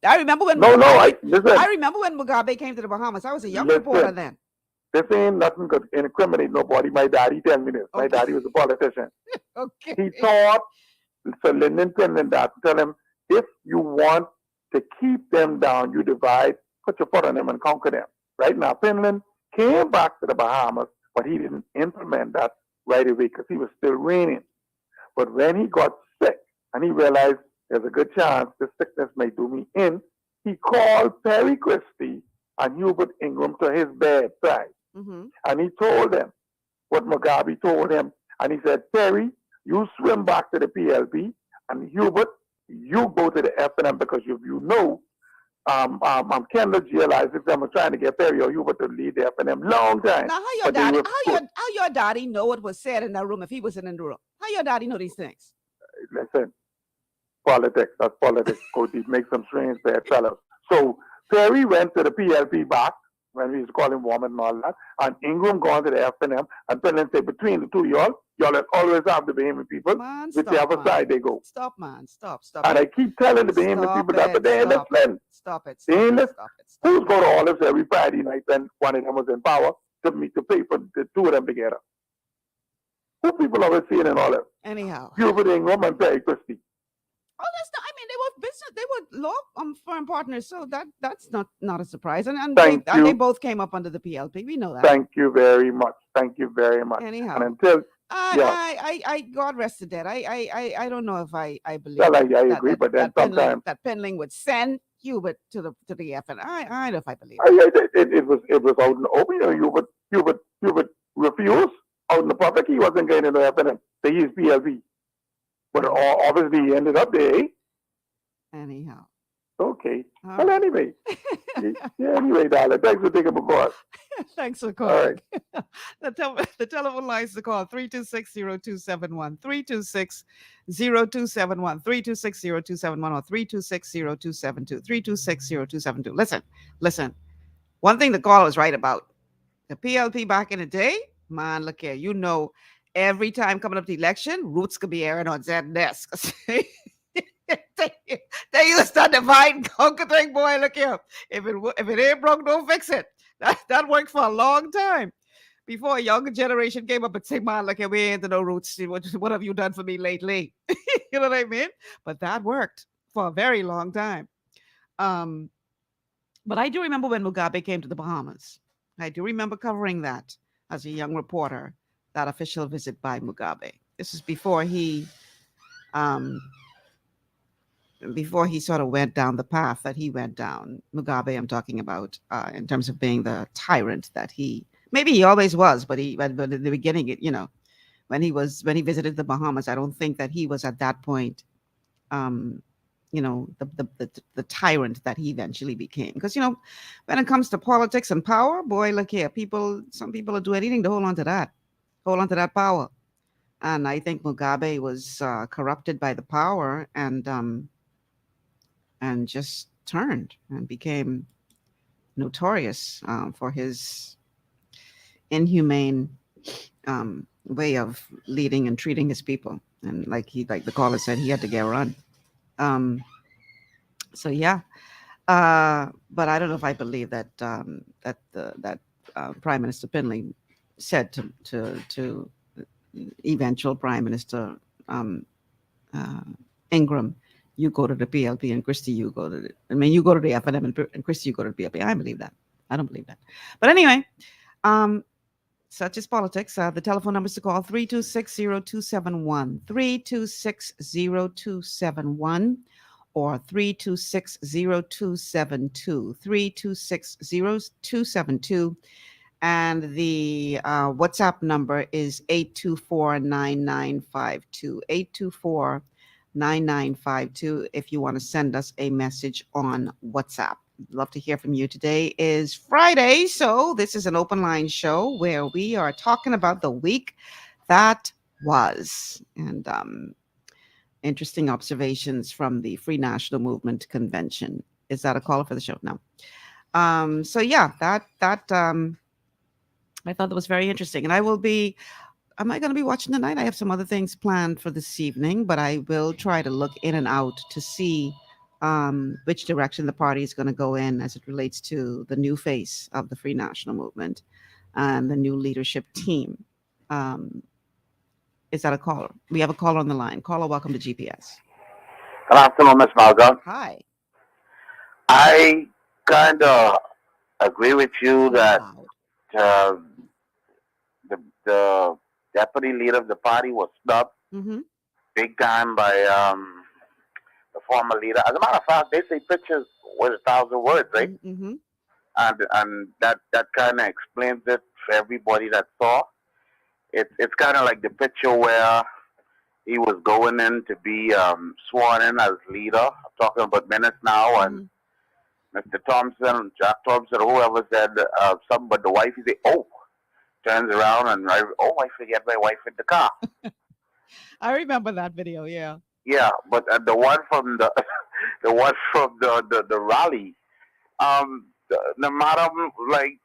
I remember when I remember when Mugabe came to the Bahamas. I was a young reporter then. This ain't nothing could incriminate nobody. My daddy tell me this. My daddy was a politician. Okay. He taught Sir Lyndon Penland that. Tell him, if you want to keep them down, you divide, put your foot on them and conquer them. Right now, Penland came back to the Bahamas, but he didn't implement that right away because he was still reigning. But when he got sick and he realized there's a good chance this sickness may do me in, he called Perry Christie and Hubert Ingram to his bedside. And he told them what Mugabe told him. And he said, Perry, you swim back to the PLP, and Hubert, you go to the F&M because you know Kendall realized if I'm trying to get Perry or Hubert to lead the F&M long time. Now, how your daddy know what was said in that room if he wasn't in the room? How your daddy know these things? Listen, politics, that's politics. Coach, he makes some strange bad fellows. So Perry went to the PLP back when we was calling woman and all that, and Ingram gone to the F&M, and Penland said, between the two y'all always have the Bahamian people, whichever side they go. Stop, man. Stop. And I keep telling the Bahamian people that, but they ain't listening. Stop it. They ain't listening. Who's going to Olives every Friday night when one of them was in power to pay for the two of them together? Who people always seeing in Olives? Anyhow. Hubert Ingram and Perry Christie. Oh, that's not, I mean, business. They were law firm partners, so that's not a surprise. And Thank they you. both came up under the PLP. We know that. Thank you very much. Thank you very much. Anyhow, And until God rest the dead. I don't know if I believe. well, I that, agree, that, but then that Penling, sometimes that Penling would send Hubert to the F, and I don't know if I believe. it was out in the open. Hubert refused out in the public. He wasn't going to the FNM. They used PLP, but obviously he ended up there. Eh? Anyhow. Okay. Well, anyway. Anyway, darling. Thanks for taking my call. Thanks for calling. Right. The telephone lines to call 326-0271, 326-0271, 326-0271, or 326-0272, 326-0272. Listen. One thing the caller was right about. The PLP back in the day, man, look here. You know, every time coming up the election, Roots could be airing on that desk. They used to divide and conquer thing, boy. Look here. If it ain't broke, don't fix it. That worked for a long time. Before a younger generation came up and say, man, look here, we ain't no Roots. What have you done for me lately? You know what I mean? But that worked for a very long time. But I do remember when Mugabe came to the Bahamas. I do remember covering that as a young reporter, that official visit by Mugabe. This is before he sort of went down the path that he went down. Mugabe, I'm talking about, in terms of being the tyrant that maybe he always was, but in the beginning, when he visited the Bahamas, I don't think that he was at that point, the tyrant that he eventually became. Because, when it comes to politics and power, boy, look here, some people will do anything to hold on to that power. And I think Mugabe was corrupted by the power and just turned and became notorious for his inhumane way of leading and treating his people. And like the caller said, he had to get run. So yeah, but I don't know if I believe that Prime Minister Pinley said to eventual Prime Minister Ingram, you go to the PLP, and Christie, you go to you go to the FNM, and Christie, you go to the PLP. I believe that. I don't believe that. But anyway, such is politics. The telephone numbers to call 326-0271, 326-0271, or 326-0272, 326-0272. And the WhatsApp number is 824-9952, 824-9952, if you want to send us a message on WhatsApp. Love to hear from you. Today is Friday, so this is an open line show where we are talking about the week that was, and interesting observations from the Free National Movement Convention. Is that a caller for the show? No. So yeah, that I thought that was very interesting, and am I going to be watching tonight? I have some other things planned for this evening, but I will try to look in and out to see which direction the party is going to go in as it relates to the new face of the Free National Movement and the new leadership team. Is that a caller? We have a caller on the line. Caller, welcome to GPS. Good afternoon, Ms. Malga. Hi. I kind of agree with you that the deputy leader of the party was snubbed big time by the former leader. As a matter of fact, they say pictures worth 1,000 words, right? Mm-hmm. And that kind of explains it for everybody that saw. It's kind of like the picture where he was going in to be sworn in as leader. I'm talking about minutes now, and Mr. Thompson, Jack Thompson, whoever said something but the wife, he said, "Oh," turns around and I forget my wife in the car. I remember that video. Yeah. Yeah, but the one from the the rally, the madam, like,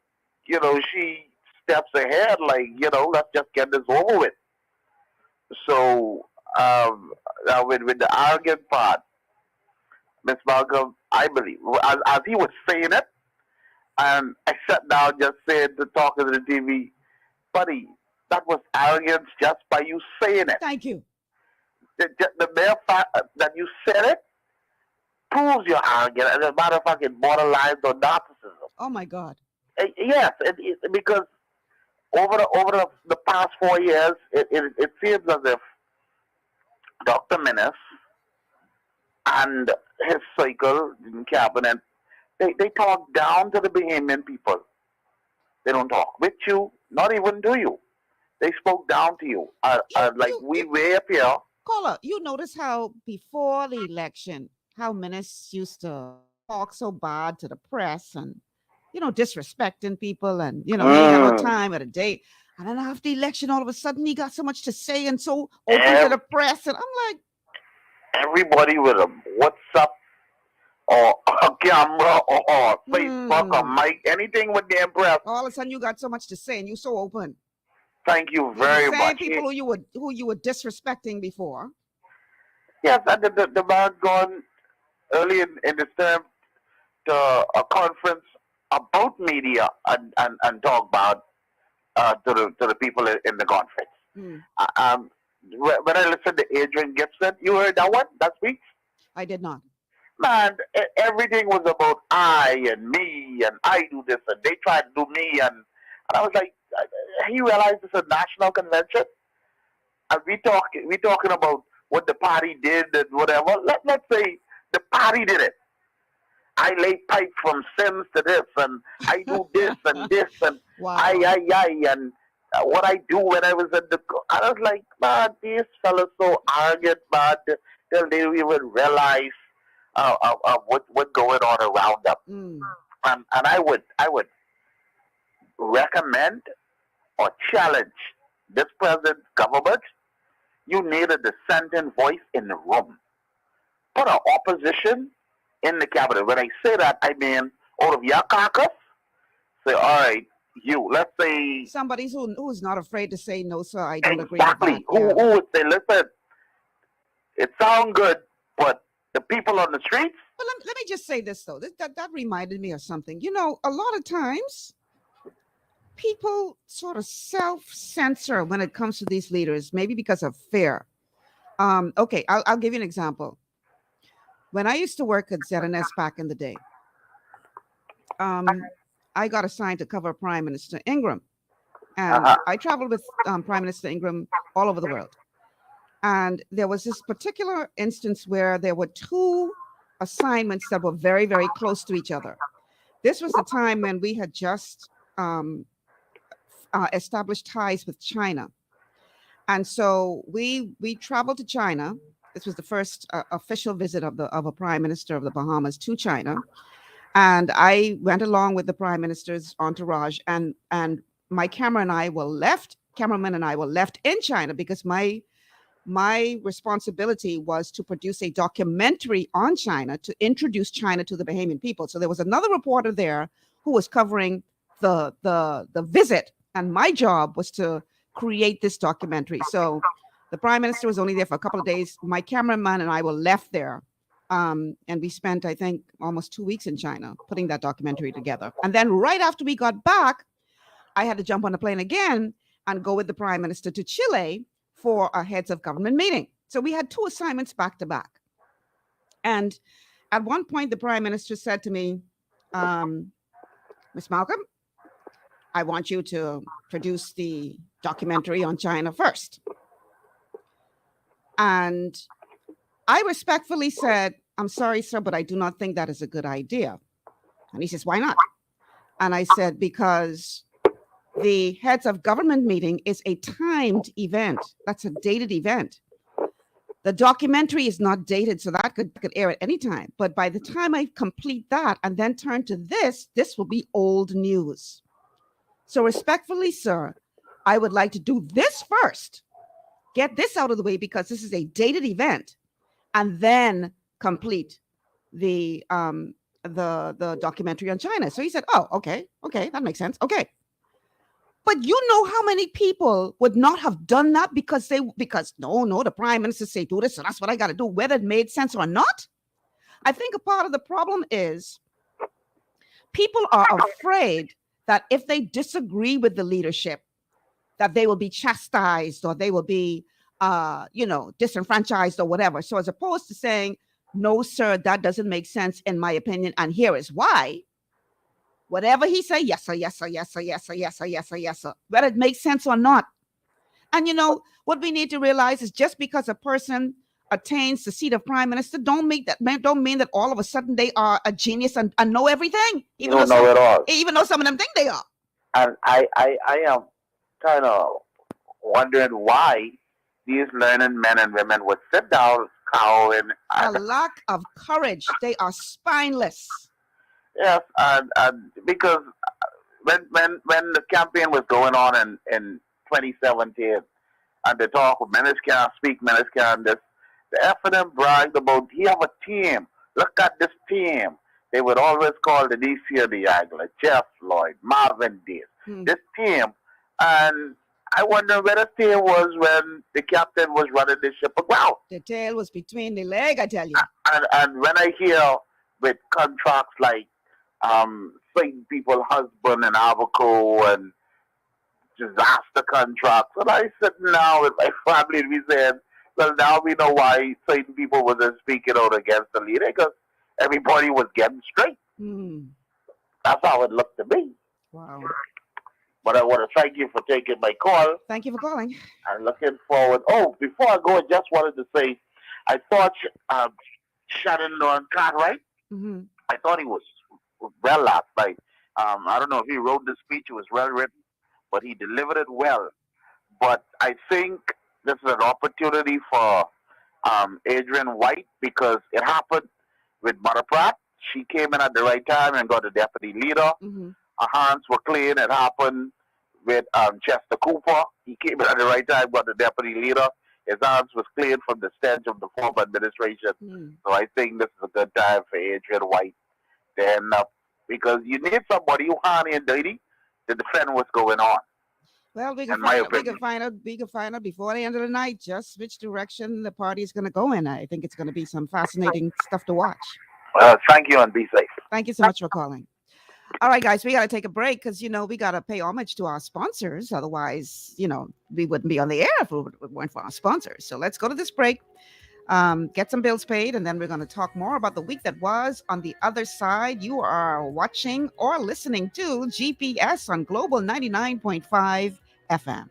she steps ahead, like, let's just get this over with. So with the arrogant part, Miss Malcolm, I believe, as he was saying it, and I sat down just saying to talking to the TV, buddy, that was arrogance just by you saying it. Thank you. The mere fact that you said it, proves you're arrogant. As a matter of fact, it borderlines on narcissism. Oh my God. Yes, because over the past 4 years, it seems as if Dr. Minnis and his cycle in cabinet, they talk down to the Bahamian people. They don't talk with you, not even to you. They spoke down to you. We way up here. Caller, you notice how before the election, how Minnis used to talk so bad to the press and, disrespecting people and, he ain't got no time at a date. And then after the election, all of a sudden, he got so much to say and so open to the press. And I'm like, everybody with a WhatsApp or a camera or Facebook or mic, anything with the press. All of a sudden, you got so much to say and you so open. Thank you very the same much. People who you were disrespecting before. Yes, and the man gone early in this term to a conference about media and talk about to the people in the conference. When I listened to Adrian Gibson, you heard that one, that speech? I did not. Man, everything was about I and me and I do this and they try to do me and I was like, he realized it's a national convention and we talking about what the party did and whatever. Let's say the party did it. I lay pipe from Sims to this and I do this and this and I and what I do when I was at the... I was like, man, these fellas so arrogant, man, till they don't even realize what's going on around them. And I would recommend or challenge this present government. You need a dissenting voice in the room. Put an opposition in the cabinet. When I say that, I mean out of your caucus. Say, all right, let's say somebody who's not afraid to say no, sir. I don't agree with that. Who would say, listen, it sounds good, but the people on the streets. But let me just say this though. That reminded me of something. A lot of times people sort of self-censor when it comes to these leaders, maybe because of fear. Okay, I'll give you an example. When I used to work at ZNS back in the day, I got assigned to cover Prime Minister Ingram. And I traveled with Prime Minister Ingram all over the world. And there was this particular instance where there were two assignments that were very, very close to each other. This was the time when we had just established ties with China. And so we traveled to China. This was the first official visit of a prime minister of the Bahamas to China. And I went along with the prime minister's entourage, and my cameraman and I were left in China because my responsibility was to produce a documentary on China to introduce China to the Bahamian people. So there was another reporter there who was covering the visit, and my job was to create this documentary. So the prime minister was only there for a couple of days. My cameraman and I were left there. And we spent, I think, almost 2 weeks in China putting that documentary together. And then right after we got back, I had to jump on a plane again and go with the prime minister to Chile for a heads of government meeting. So we had two assignments back to back. And at one point, the prime minister said to me, Miss Malcolm, I want you to produce the documentary on China first. And I respectfully said, I'm sorry, sir, but I do not think that is a good idea. And he says, why not? And I said, because the heads of government meeting is a timed event. That's a dated event. The documentary is not dated, so that could air at any time. But by the time I complete that and then turn to this will be old news. So respectfully, sir, I would like to do this first. Get this out of the way because this is a dated event, and then complete the documentary on China. So he said, oh, okay, that makes sense. Okay. But you know how many people would not have done that because no, the prime minister say do this, so that's what I got to do, whether it made sense or not. I think a part of the problem is people are afraid that if they disagree with the leadership, that they will be chastised or they will be, disenfranchised or whatever. So as opposed to saying, No, sir, that doesn't make sense in my opinion. And here is why. Whatever he say, yes, sir, yes, sir, yes, sir, yes, sir, yes, sir, yes, sir, yes, sir. Whether it makes sense or not. And you know, what we need to realize is just because a person attains the seat of prime minister don't mean that all of a sudden they are a genius and know everything. You don't know it all. Even though some of them think they are. And I am kind of wondering why these learned men and women would sit down, cow, and A lack of courage. They are spineless. yes, and because when the campaign was going on in 2017, and they talk with Minister speak Minister, and this the FNM bragged about he have a team. Look at this team. They would always call the DC of the Angler, Jeff Lloyd, Marvin Davis. This team, and I wonder where the team was when the captain was running the ship aground. The tail was between the leg, I tell you. And when I hear with contracts like certain people husband and Abaco and disaster contracts, and I sit now with my family and we said, well, now we know why certain people wasn't speaking out against the leader, because everybody was getting straight. That's how it looked to me. Wow. But I want to thank you for taking my call. Thank you for calling. I'm looking forward. Oh, before I go, I just wanted to say, I thought Shannon Cartwright, I thought he was well last night. I don't know if he wrote the speech. It was well written, but he delivered it well. But I think this is an opportunity for Adrian White, because it happened with Mother Pratt. She came in at the right time and got the deputy leader. Her hands were clean. It happened with Chester Cooper. He came in at the right time, got the deputy leader. His hands was clean from the stench of the former administration. So I think this is a good time for Adrian White to end up, because you need somebody who handy and dirty to defend what's going on. Well, we can In my find out before the end of the night just which direction the party is going to go in. I think it's going to be some fascinating stuff to watch. Thank you and be safe. Thank you so much for calling. All right, guys, we got to take a break because, you know, we got to pay homage to our sponsors. Otherwise, you know, we wouldn't be on the air if it weren't for our sponsors. So let's go to this break, get some bills paid, and then we're going to talk more about the week that was. On the other side, you are watching or listening to GPS on Global 99.5 FM.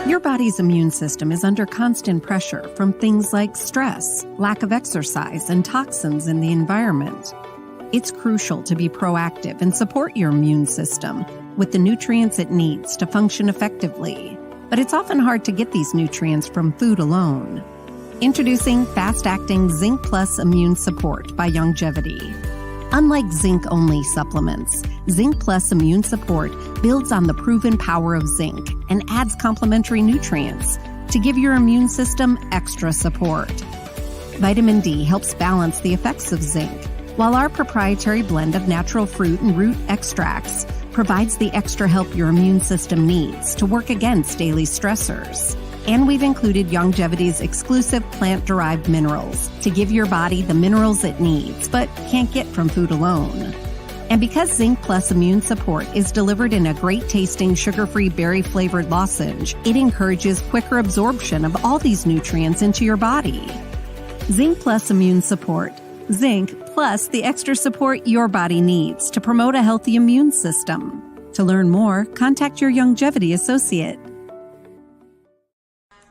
Your body's immune system is under constant pressure from things like stress, lack of exercise, and toxins in the environment. It's crucial to be proactive and support your immune system with the nutrients it needs to function effectively. But it's often hard to get these nutrients from food alone. Introducing fast-acting Zinc Plus Immune Support by Longevity. Unlike zinc-only supplements, Zinc Plus Immune Support builds on the proven power of zinc and adds complementary nutrients to give your immune system extra support. Vitamin D helps balance the effects of zinc, while our proprietary blend of natural fruit and root extracts provides the extra help your immune system needs to work against daily stressors. And we've included Longevity's exclusive plant-derived minerals to give your body the minerals it needs, but can't get from food alone. And because Zinc Plus Immune Support is delivered in a great-tasting, sugar-free, berry-flavored lozenge, it encourages quicker absorption of all these nutrients into your body. Zinc Plus Immune Support. Zinc plus the extra support your body needs to promote a healthy immune system. To learn more, contact your Longevity associate.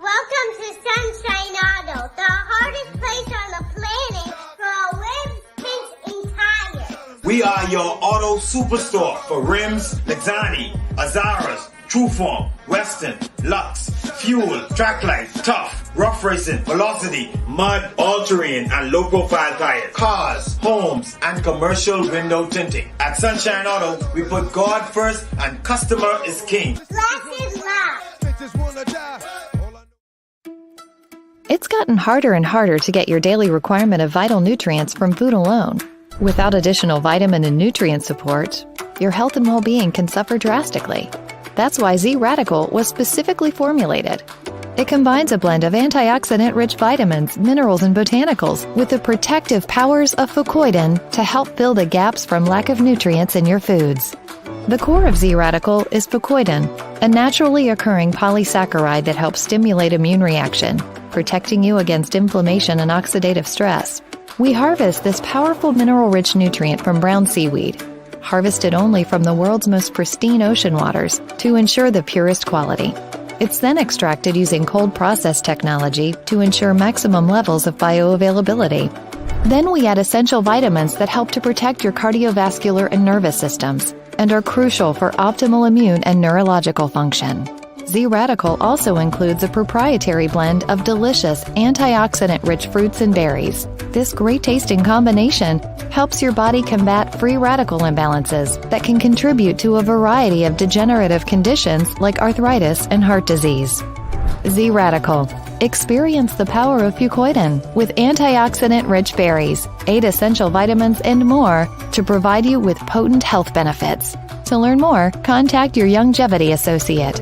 Welcome to Sunshine Auto, the hardest place on the planet for rims, paints, and tires. We are your auto superstore for rims, Lexani, Azaras, Trueform, Western, Lux, Fuel, Tracklight, Tough, Rough Racing, Velocity, Mud, All-Terrain, and low-profile tires. Cars, homes, and commercial window tinting. At Sunshine Auto, we put God first and customer is king. Blessed love. It's gotten harder and harder to get your daily requirement of vital nutrients from food alone. Without additional vitamin and nutrient support, your health and well-being can suffer drastically. That's why Z-Radical was specifically formulated. It combines a blend of antioxidant-rich vitamins, minerals, and botanicals with the protective powers of fucoidan to help fill the gaps from lack of nutrients in your foods. The core of Z-Radical is fucoidan, a naturally occurring polysaccharide that helps stimulate immune reaction, protecting you against inflammation and oxidative stress. We harvest this powerful mineral-rich nutrient from brown seaweed, harvested only from the world's most pristine ocean waters to ensure the purest quality. It's then extracted using cold process technology to ensure maximum levels of bioavailability. Then we add essential vitamins that help to protect your cardiovascular and nervous systems and are crucial for optimal immune and neurological function. Z-Radical also includes a proprietary blend of delicious antioxidant-rich fruits and berries. This great-tasting combination helps your body combat free radical imbalances that can contribute to a variety of degenerative conditions like arthritis and heart disease. Z-Radical. Experience the power of fucoidan with antioxidant-rich berries, 8 essential vitamins, and more to provide you with potent health benefits. To learn more, contact your Longevity associate.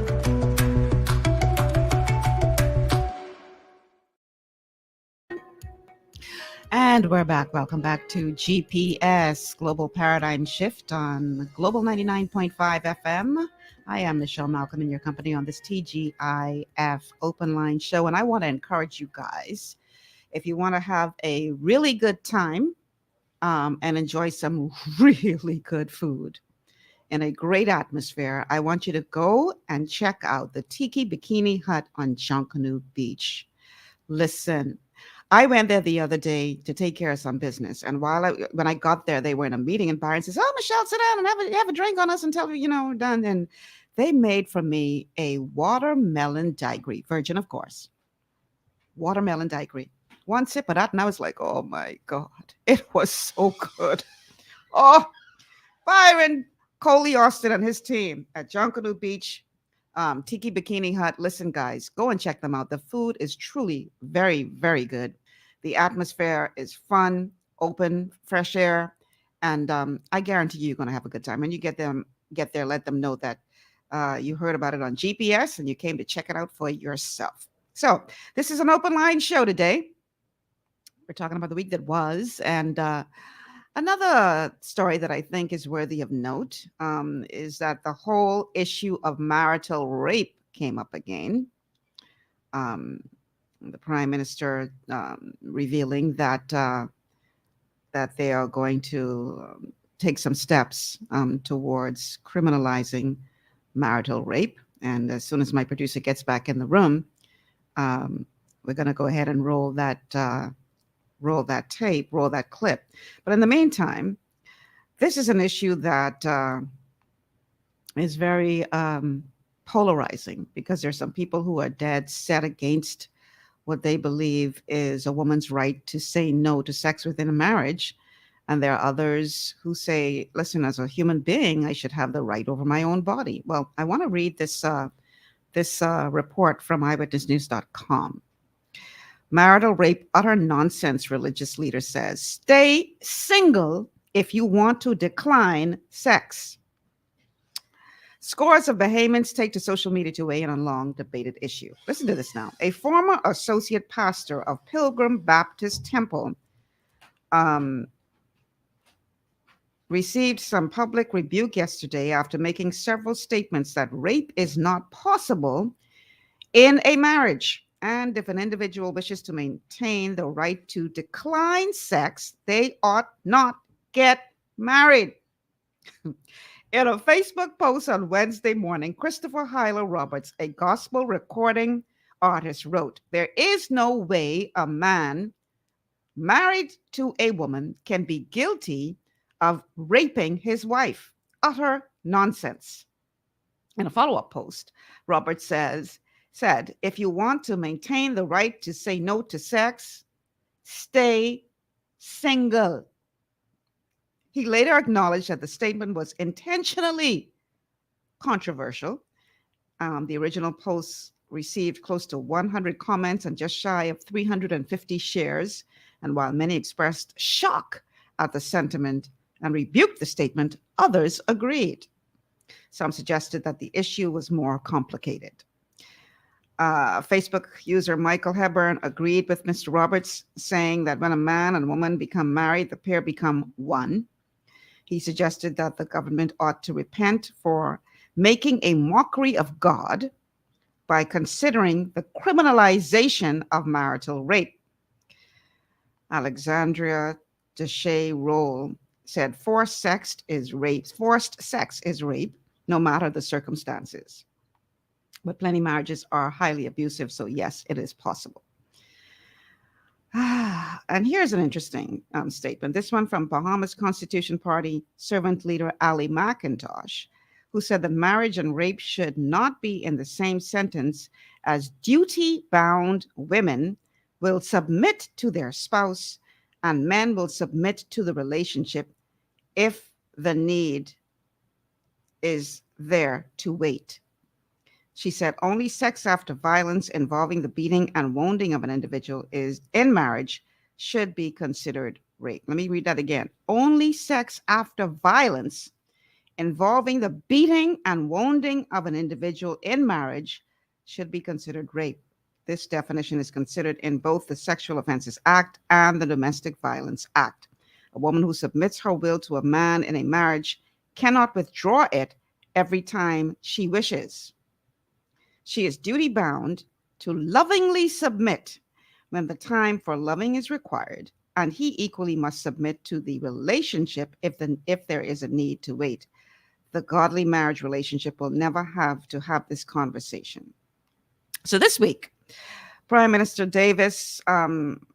And we're back. Welcome back to GPS Global Paradigm Shift on Global 99.5 FM. I am Michelle Malcolm in your company on this TGIF open line show. And I want to encourage you guys, if you want to have a really good time and enjoy some really good food in a great atmosphere, I want you to go and check out the Tiki Bikini Hut on Junkanoo Beach. Listen, I went there the other day to take care of some business. And when I got there, they were in a meeting and Byron says, "Oh, Michelle, sit down and have a drink on us until we're done." And they made for me a watermelon daiquiri, virgin, of course. Watermelon daiquiri. One sip of that, and I was like, oh my God, it was so good. Oh, Byron Coley Austin and his team at Junkanoo Beach, Tiki Bikini Hut. Listen, guys, go and check them out. The food is truly very, very good. The atmosphere is fun, open, fresh air, and I guarantee you're going to have a good time. When you get there, let them know that you heard about it on GPS and you came to check it out for yourself. So this is an open line show today. We're talking about the week that was, and another story that I think is worthy of note is that the whole issue of marital rape came up again. The Prime Minister revealing that that they are going to take some steps towards criminalizing marital rape. And as soon as my producer gets back in the room, we're going to go ahead and roll that tape, roll that clip. But in the meantime, this is an issue that is very polarizing, because there's some people who are dead set against what they believe is a woman's right to say no to sex within a marriage. And there are others who say, listen, as a human being, I should have the right over my own body. Well, I want to read this report from eyewitnessnews.com. Marital rape, utter nonsense, religious leader says. Stay single if you want to decline sex. Scores of Bahamians take to social media to weigh in on long debated issue. Listen to this now. A former associate pastor of Pilgrim Baptist Temple received some public rebuke yesterday after making several statements that rape is not possible in a marriage. And if an individual wishes to maintain the right to decline sex, they ought not get married. In a Facebook post on Wednesday morning, Christopher Hyler Roberts, a gospel recording artist, wrote, "There is no way a man married to a woman can be guilty of raping his wife. Utter nonsense." In a follow-up post, Roberts said, if you want to maintain the right to say no to sex, stay single. He later acknowledged that the statement was intentionally controversial. The original post received close to 100 comments and just shy of 350 shares. And while many expressed shock at the sentiment and rebuked the statement, others agreed. Some suggested that the issue was more complicated. Facebook user Michael Hepburn agreed with Mr. Roberts, saying that when a man and woman become married, the pair become one. He suggested that the government ought to repent for making a mockery of God by considering the criminalization of marital rape. Alexandria Deshay Roll said forced sex is rape, no matter the circumstances. But plenty marriages are highly abusive, so yes, it is possible. And here's an interesting statement. This one from Bahamas Constitution Party servant leader Ali McIntosh, who said that marriage and rape should not be in the same sentence, as duty-bound women will submit to their spouse and men will submit to the relationship if the need is there to wait. She said only sex after violence involving the beating and wounding of an individual is in marriage should be considered rape. Let me read that again. Only sex after violence involving the beating and wounding of an individual in marriage should be considered rape. This definition is considered in both the Sexual Offenses Act and the Domestic Violence Act. A woman who submits her will to a man in a marriage cannot withdraw it every time she wishes. She is duty-bound to lovingly submit when the time for loving is required, and he equally must submit to the relationship if there is a need to wait. The godly marriage relationship will never have to have this conversation. So this week, Prime Minister Davis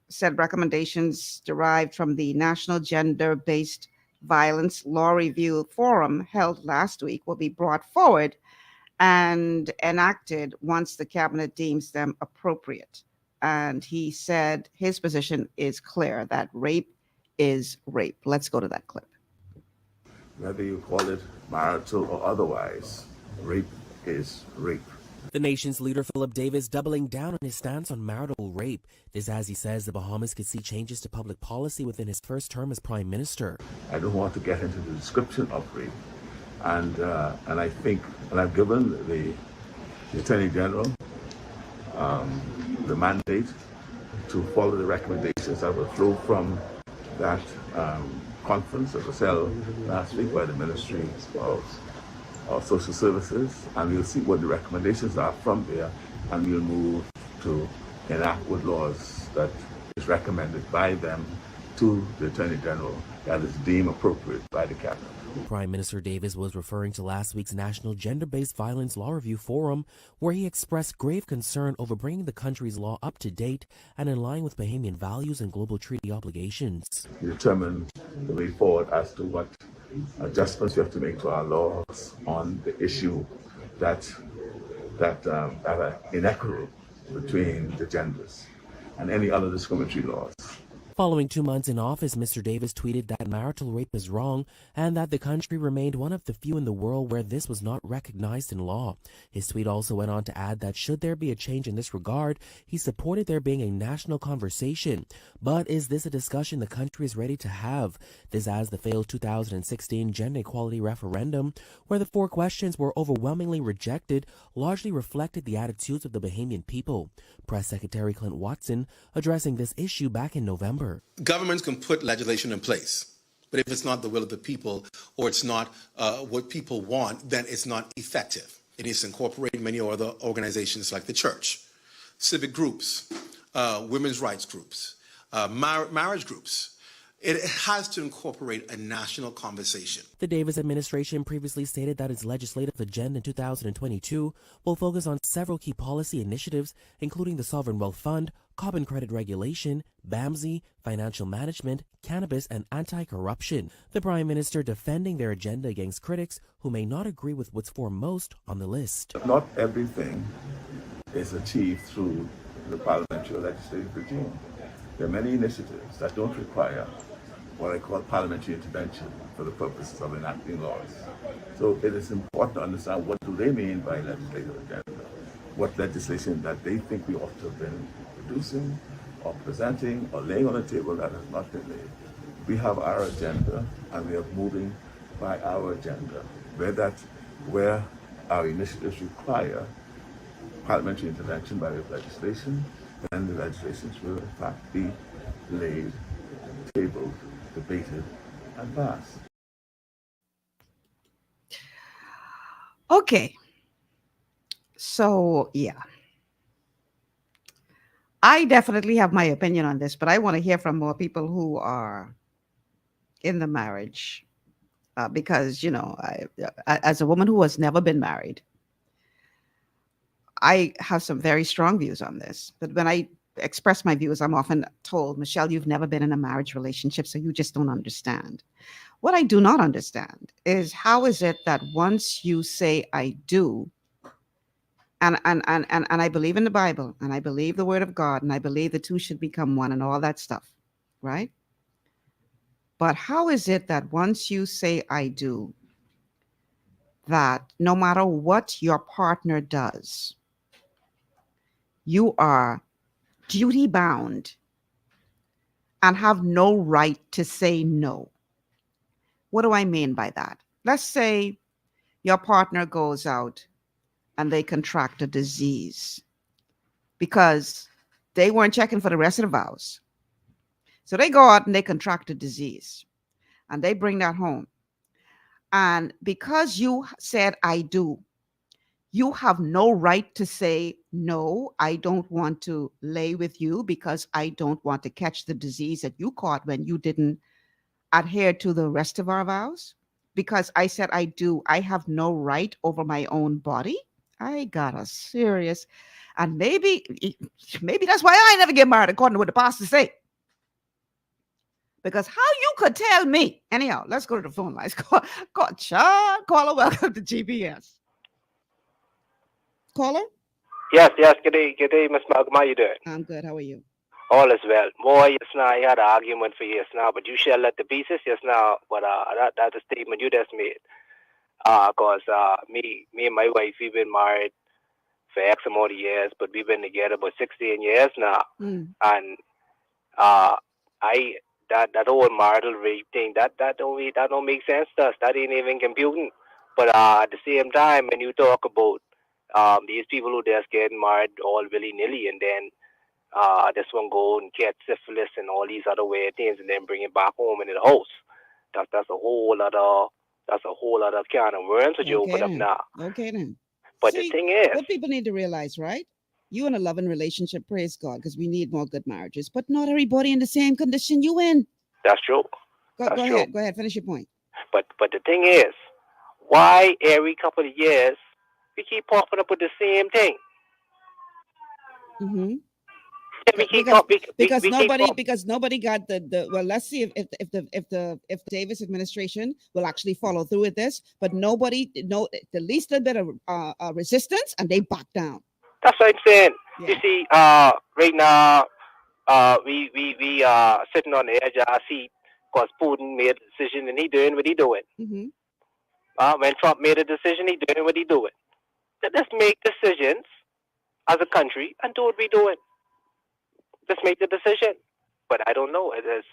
said recommendations derived from the National Gender-Based Violence Law Review Forum held last week will be brought forward and enacted once the cabinet deems them appropriate. And he said his position is clear, that rape is rape. Let's go to that clip. Whether you call it marital or otherwise, rape is rape. The nation's leader, Philip Davis, doubling down on his stance on marital rape. This as he says the Bahamas could see changes to public policy within his first term as prime minister. I don't want to get into the description of rape. And I think, and I've given the Attorney General the mandate to follow the recommendations that will flow from that conference that was held last week by the Ministry of Social Services, and we'll see what the recommendations are from there, and we'll move to enact what laws that is recommended by them to the Attorney General that is deemed appropriate by the Cabinet. Prime Minister Davis was referring to last week's National Gender-Based Violence Law Review Forum, where he expressed grave concern over bringing the country's law up to date and in line with Bahamian values and global treaty obligations. We determine the way forward as to what adjustments we have to make to our laws on the issue that are inequitable between the genders and any other discriminatory laws. Following 2 months in office, Mr. Davis tweeted that marital rape is wrong and that the country remained one of the few in the world where this was not recognized in law. His tweet also went on to add that should there be a change in this regard, he supported there being a national conversation. But is this a discussion the country is ready to have? This as the failed 2016 gender equality referendum, where the 4 questions were overwhelmingly rejected, largely reflected the attitudes of the Bahamian people. Press Secretary Clint Watson addressing this issue back in November. Governments can put legislation in place, but if it's not the will of the people or it's not what people want, then it's not effective. It needs to incorporate many other organizations like the church, civic groups, women's rights groups, marriage groups. It has to incorporate a national conversation. The Davis administration previously stated that its legislative agenda in 2022 will focus on several key policy initiatives, including the Sovereign Wealth Fund, carbon credit regulation, BAMSI, financial management, cannabis, and anti-corruption. The Prime Minister defending their agenda against critics who may not agree with what's foremost on the list. Not everything is achieved through the parliamentary or legislative regime. There are many initiatives that don't require what I call parliamentary intervention for the purposes of enacting laws. So it is important to understand what do they mean by legislative agenda, what legislation that they think we ought to have been producing or presenting or laying on the table that has not been laid. We have our agenda and we are moving by our agenda. Where our initiatives require parliamentary intervention by way of legislation, then the legislations will in fact be laid, tabled, debated, and passed. Okay. So, yeah. I definitely have my opinion on this, but I want to hear from more people who are in the marriage. Because, as a woman who has never been married, I have some very strong views on this. But when I express my views, I'm often told, Michelle, you've never been in a marriage relationship, so you just don't understand. What I do not understand is how is it that once you say I do, and I believe in the Bible, and I believe the word of God, and I believe the two should become one and all that stuff, right? But how is it that once you say I do, that no matter what your partner does, you are duty bound and have no right to say no? What do I mean by that? Let's say your partner goes out and they contract a disease because they weren't checking for the rest of the vows. So they go out and they contract a disease and they bring that home. And because you said I do, you have no right to say, no, I don't want to lay with you because I don't want to catch the disease that you caught when you didn't adhere to the rest of our vows. Because I said I do, I have no right over my own body. I got a serious, and maybe that's why I never get married, according to what the pastor say. Because how you could tell me? Anyhow, let's go to the phone lines. Caller, welcome to GPS. Caller? Yes, good day, Miss Malcolm. How you doing? I'm good. How are you? All is well. Boy, yes now, I had an argument for yes now, but you shall let the pieces yes now. But that's a statement you just made. Cause me and my wife, we've been married for X amount of years, but we've been together about 16 years now, and I that whole marital rape thing that don't make sense to us. That ain't even computing. But at the same time, when you talk about these people who just getting married all willy nilly, and then this one go and get syphilis and all these other weird things, and then bring it back home into the house. That's a whole other kind of worms that you open up now. Okay then. But See, the thing is, what people need to realize, right? You in a loving relationship, praise God, because we need more good marriages. But not everybody in the same condition you in. that's true. Go ahead. Finish your point. But the thing is, why every couple of years we keep popping up with the same thing? Mm-hmm. Because nobody got the well. Let's see if the Davis administration will actually follow through with this. But nobody, no, the least little bit of resistance, and they back down. That's what I'm saying. Yeah. You see, right now, we sitting on the edge of our seat because Putin made a decision and he doing what he doing. Mm-hmm. When Trump made a decision, he doing what he doing. Let's make decisions as a country and do what we doing. Let's make the decision. But I don't know. It's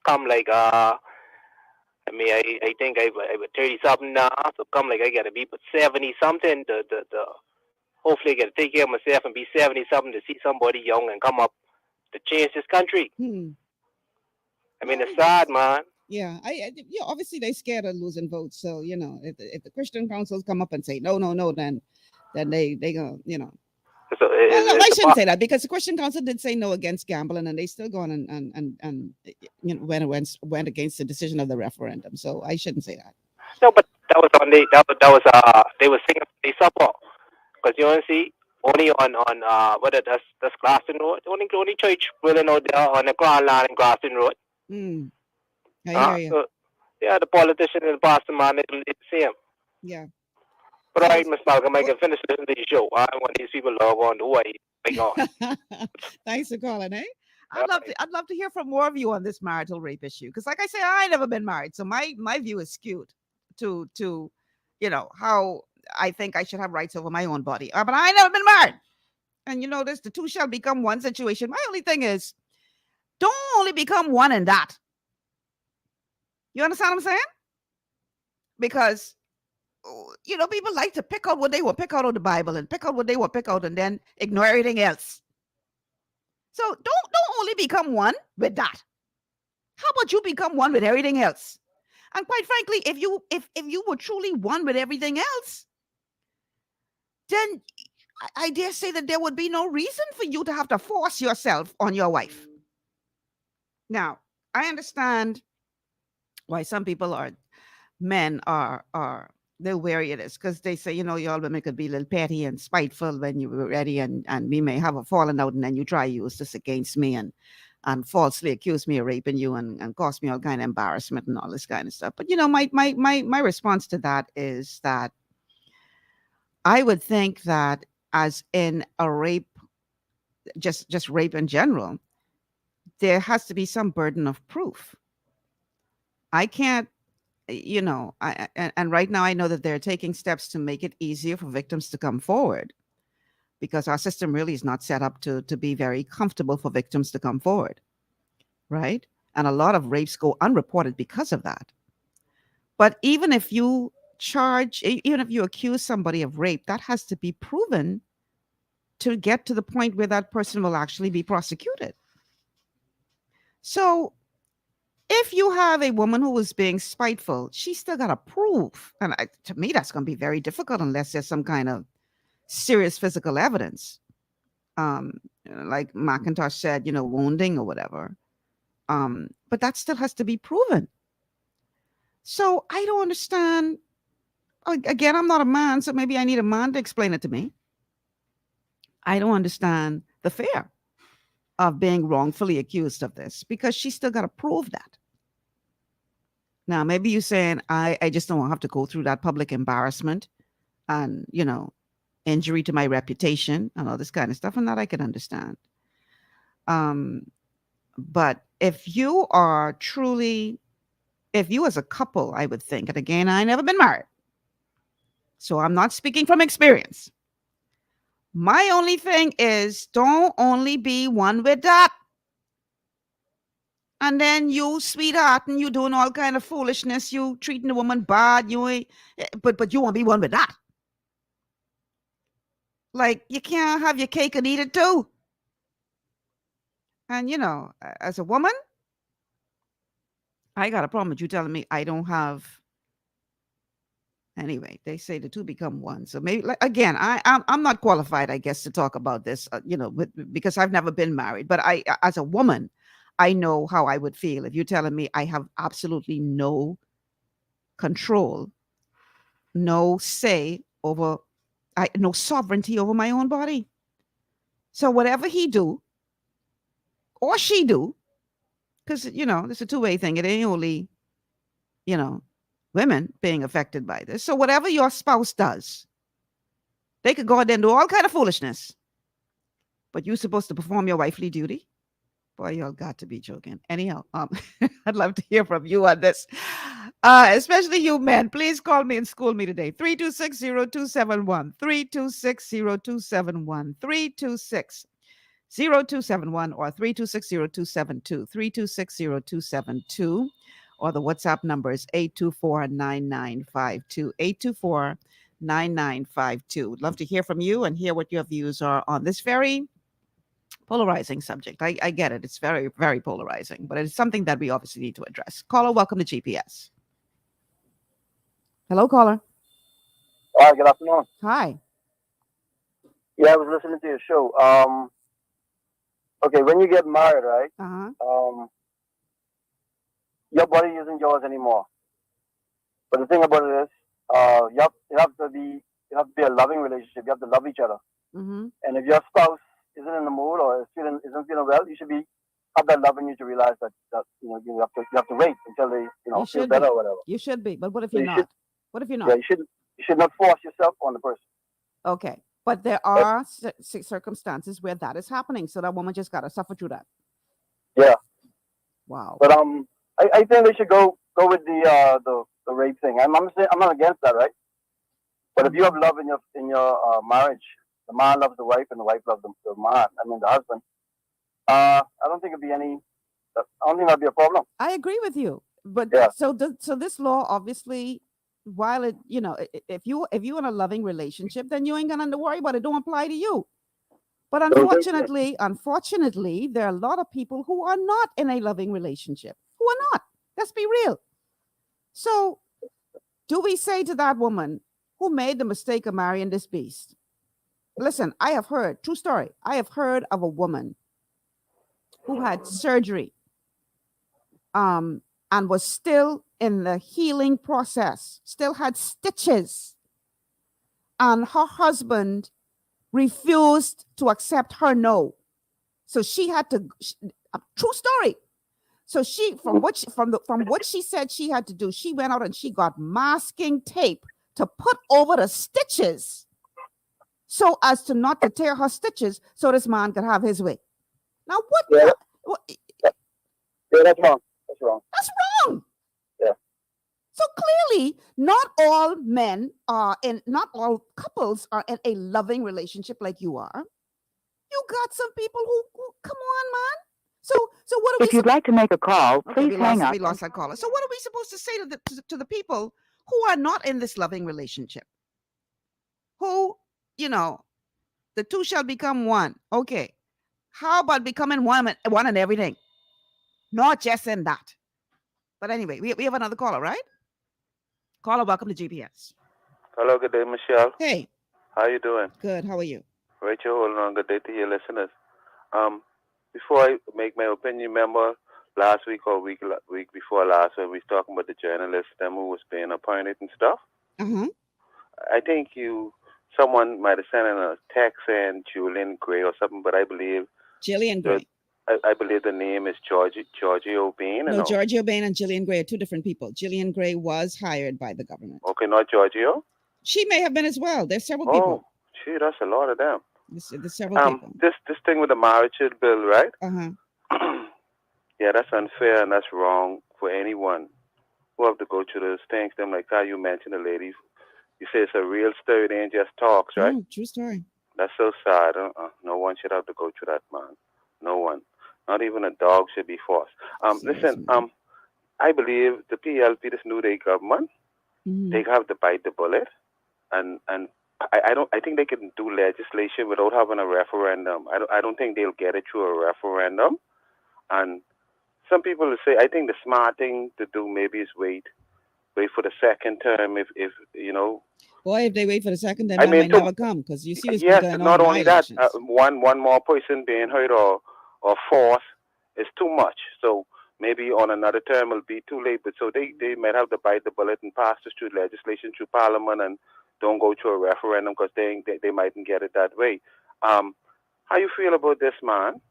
come like I think I was 30 something now, so come like I gotta be 70 something to hopefully I gotta take care of myself and be 70 something to see somebody young and come up to change this country. I mean, it's sad, man. Yeah, obviously they scared of losing votes. So if the Christian councils come up and say no, then they go, So I shouldn't say that, because the Christian Council did say no against gambling, and they still gone and went against the decision of the referendum. So I shouldn't say that. No, but that was on they were singing they support, because you see only on that's Grafton Road, only church willing out there on the Crown Line in Grafton Road. I hear you. So, yeah, the politician and the pastor man, they see him. Yeah. But all right, Miss Malcolm, I can finish listening to the show. I want these people log on to Hawaii. Thanks for calling, eh? I'd love to hear from more of you on this marital rape issue, because, like I say, I never been married, so my view is skewed to how I think I should have rights over my own body. But I never been married, and the two shall become one situation. My only thing is, don't only become one in that. You understand what I'm saying? Because people like to pick out what they will pick out of the Bible and pick out what they will pick out and then ignore everything else. So don't only become one with that. How about you become one with everything else? And quite frankly, if you were truly one with everything else, then I dare say that there would be no reason for you to have to force yourself on your wife. Now, I understand why some people men are they're wary of this, because they say, y'all women could be a little petty and spiteful when you were ready, and we may have a falling out, and then you try use this against me and falsely accuse me of raping you and cause me all kind of embarrassment and all this kind of stuff. But my response to that is that I would think that, as in a rape, just rape in general, there has to be some burden of proof. I can't, and right now I know that they're taking steps to make it easier for victims to come forward, because our system really is not set up to be very comfortable for victims to come forward, right? And a lot of rapes go unreported because of that. But even if you accuse somebody of rape, that has to be proven to get to the point where that person will actually be prosecuted. So if you have a woman who was being spiteful, she's still got to prove. And to me, that's going to be very difficult unless there's some kind of serious physical evidence. Like McIntosh said, wounding or whatever. But that still has to be proven. So I don't understand. Again, I'm not a man, so maybe I need a man to explain it to me. I don't understand the fear of being wrongfully accused of this, because she's still got to prove that. Now, maybe you're saying, I just don't have to go through that public embarrassment and, injury to my reputation and all this kind of stuff, and that I can understand. But if you as a couple, I would think, and again, I never been married, so I'm not speaking from experience. My only thing is, don't only be one with that. And then you, sweetheart, and you doing all kind of foolishness. You treating the woman bad. You ain't, but you won't be one with that. Like, you can't have your cake and eat it too. And as a woman, I got a problem with you telling me I don't have. Anyway, they say the two become one. So maybe, again, I'm not qualified, I guess, to talk about this, because I've never been married. But as a woman, I know how I would feel if you're telling me I have absolutely no control, no say over, no sovereignty over my own body. So whatever he do or she do, because, it's a two-way thing. It ain't only, women being affected by this. So whatever your spouse does, they could go out there and do all kind of foolishness, but you're supposed to perform your wifely duty. Boy, y'all got to be joking. Anyhow, I'd love to hear from you on this, especially you men. Please call me and school me today. 326-0271, 326-0271, 326-0271, or 326-0272, 326-0272, or the WhatsApp number is 824-9952, 824-9952. Love to hear from you and hear what your views are on this very polarizing subject. I get it. It's very, very polarizing, but it's something that we obviously need to address. Caller, welcome to GPS. Hello, caller. Hi, good afternoon. Hi. Yeah, I was listening to your show. Okay, when you get married, right? Your body isn't yours anymore. But the thing about it is, you have to be a loving relationship. You have to love each other. Mm-hmm. And if your spouse isn't in the mood or isn't feeling well, you should have that love in you to realize that you have to wait until they feel better or whatever. You should be, but what if you're not? What if you're not? Yeah, you should not force yourself on the person. Okay, but there are circumstances where that is happening, so that woman just got to suffer through that. Yeah. Wow. But I think they should go with the rape thing. I'm not against that, right? But if you have love in your marriage, the man loves the wife and the wife loves the man. I mean the husband. I don't think that'd be a problem. I agree with you, but yeah. So this law, obviously, while it, if you're in a loving relationship, then you ain't gonna have to worry about it. Don't apply to you. But unfortunately, there are a lot of people who are not in a loving relationship. Who are not. Let's be real. So, do we say to that woman who made the mistake of marrying this beast, Listen, I have heard, true story, I have heard of a woman who had surgery and was still in the healing process, still had stitches, and her husband refused to accept her no. So she had to, true story. So she, from what she said she had to do, she went out and she got masking tape to put over the stitches so as to not to tear her stitches so this man could have his way. Now what? Yeah, yeah, that's wrong. That's wrong. That's wrong. Yeah. So clearly, not all men are in, not all couples are in a loving relationship like you are. You got some people who come on, man. So what are we? If you'd like to make a call, Okay, please hang up. we lost that caller. So what are we supposed to say to the people who are not in this loving relationship? Who, the two shall become one. Okay. How about becoming one in everything? Not just in that. But anyway, we have another caller, right? Caller, welcome to GPS. Hello, good day, Michelle. Hey. How you doing? Good. How are you? Rachel, holding on. Good day to your listeners. Before I make my opinion, remember last week or week before last when we was talking about the journalist, them who was being appointed and stuff? Uh-huh. I think someone might have sent in a text saying Julian Gray or something, but I believe Jillian Gray. I believe the name is Giorgio Bain. No, Giorgio Bain and Jillian Gray are two different people. Jillian Gray was hired by the government. Okay, not Giorgio? She may have been as well. There's several people. Oh, gee, that's a lot of them. There's several people. This thing with the marriage bill, right? Uh-huh. Yeah, that's unfair and that's wrong for anyone who have to go through those things. Them like how you mentioned the lady. You say it's a real story, they ain't just talks, right? Oh, true story. That's so sad. No one should have to go through that, man. No one. Not even a dog should be forced. Listen, I believe the PLP, this new day government, they have to bite the bullet, and I think they can do legislation without having a referendum. I don't think they'll get it through a referendum. And some people will say, I think the smart thing to do maybe is wait for the second term. If Boy, if they wait for the second, then might never come, because you see what's yes, going on. not only that, one more person being hurt or forced is too much. So maybe on another term it'll be too late. But so they might have to bite the bullet and pass this through legislation through Parliament and don't go through a referendum because they mightn't get it that way. How you feel about this, man?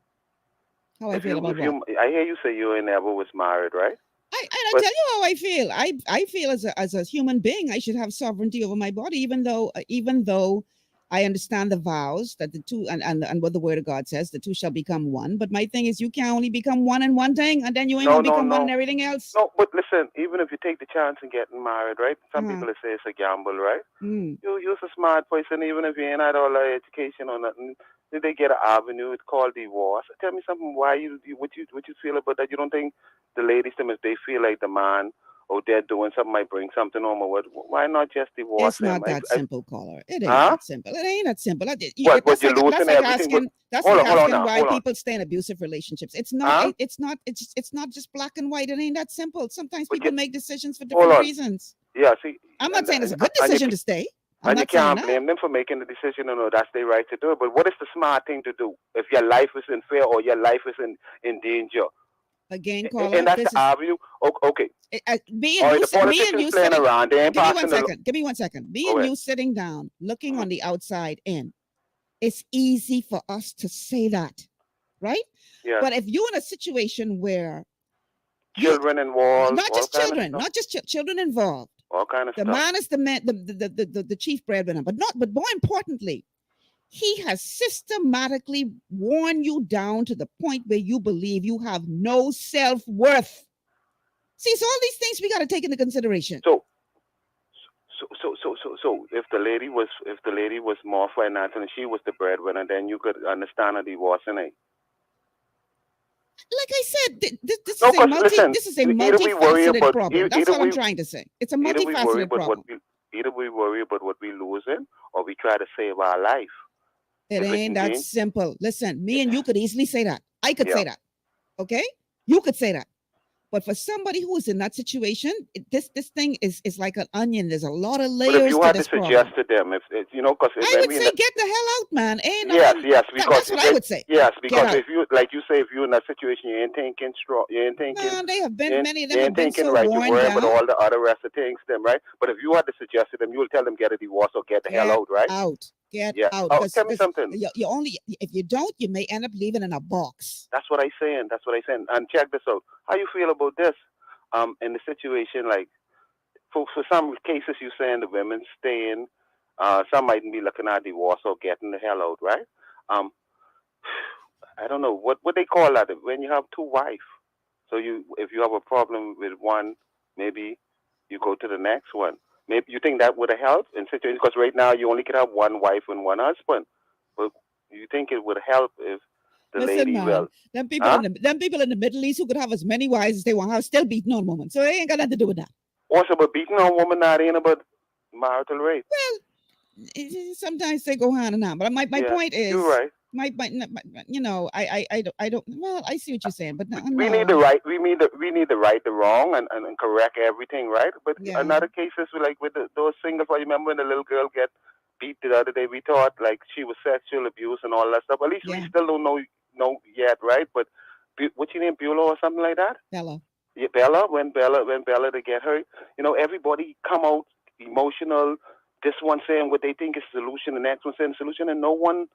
How I feel about what? I hear you say you never was married, right? I tell you how I feel. I feel as a human being, I should have sovereignty over my body, even though I understand the vows that the two and what the word of God says, the two shall become one. But my thing is, you can only become one in one thing, and then you ain't gonna become one in everything else. No, but listen, even if you take the chance and getting married, right? Some people say it's a gamble, right? You're a smart person, even if you ain't had all the education or nothing. Did they get an avenue? It's called divorce. Tell me something. Why what you feel about that? You don't think the ladies, if they feel like the man or they're doing something, might bring something home or what? Why not just divorce him? It's not that simple, caller. It ain't that simple. It ain't that simple. But you're losing everything. That's like asking why people stay in abusive relationships. It's not. It's not just black and white. It ain't that simple. Sometimes people make decisions for different reasons. Yeah. See, I'm not saying it's a good decision to stay. And you can't blame them for making the decision. No, that's their right to do it. But what is the smart thing to do if your life is in fear or your life is in danger? Again, caller, and that's the avenue. Okay. Me and you playing around. They ain't Give me one second. Me and you sitting down, looking on the outside in. It's easy for us to say that, right? Yeah. But if you're in a situation where children involved, not just children, not just children involved. All kind of stuff. The man is the chief breadwinner, but more importantly, he has systematically worn you down to the point where you believe you have no self-worth. See, so all these things we got to take into consideration. So if the lady was more financial and she was the breadwinner, then you could understand a divorce, innit? Like I said, this is a multifaceted problem. That's all I'm trying to say. It's a multifaceted problem. Either we worry about what we losing, or we try to save our life. It ain't that simple. Listen, me and you could easily say that. I could say that. Okay? You could say that. But for somebody who's in that situation, this thing is like an onion. There's a lot of But if layers you to had to this problem. suggest to them, if you know, because I would say get the hell out, man. yes, because that's what I would say. Yes, Get because out. if you, like you say, if you're in that situation, you ain't thinking strong, you ain't thinking. Man, they have been you ain't- many of them you have ain't been thinking so right. You're worn worrying down. about all the other rest of things, them right. But if you had to suggest to them, you will tell them get a divorce or get the hell out, right? Get Yeah. out. Oh, tell me something. You only if you don't, you may end up living in a box. That's what I'm saying. That's what I'm saying. And check this out. How you feel about this? In the situation, like for some cases, you saying the women staying. Some might be looking at divorce or getting the hell out, right? I don't know what they call that when you have two wives. So if you have a problem with one, maybe you go to the next one. Maybe you think that would have helped in situations because right now you only can have one wife and one husband. But you think it would help if the Listen, lady man, them people in the Middle East who could have as many wives as they want have still beating on women. So they ain't got nothing to do with that. Also, but beating on a woman not ain't about marital rape. Well, sometimes they go hand in hand. But my point is, you're right. I don't. Well, I see what you're saying, but we need the right. We need the right, the wrong, and correct everything, right? But another cases like with those singles. I remember when the little girl get beat the other day. We thought like she was sexual abuse and all that stuff. At least we still don't know yet, right? But what's your name, Beulah or something like that? Bella. Yeah, Bella. When Bella to get hurt, everybody come out emotional. This one saying what they think is solution, the next one saying solution, and no one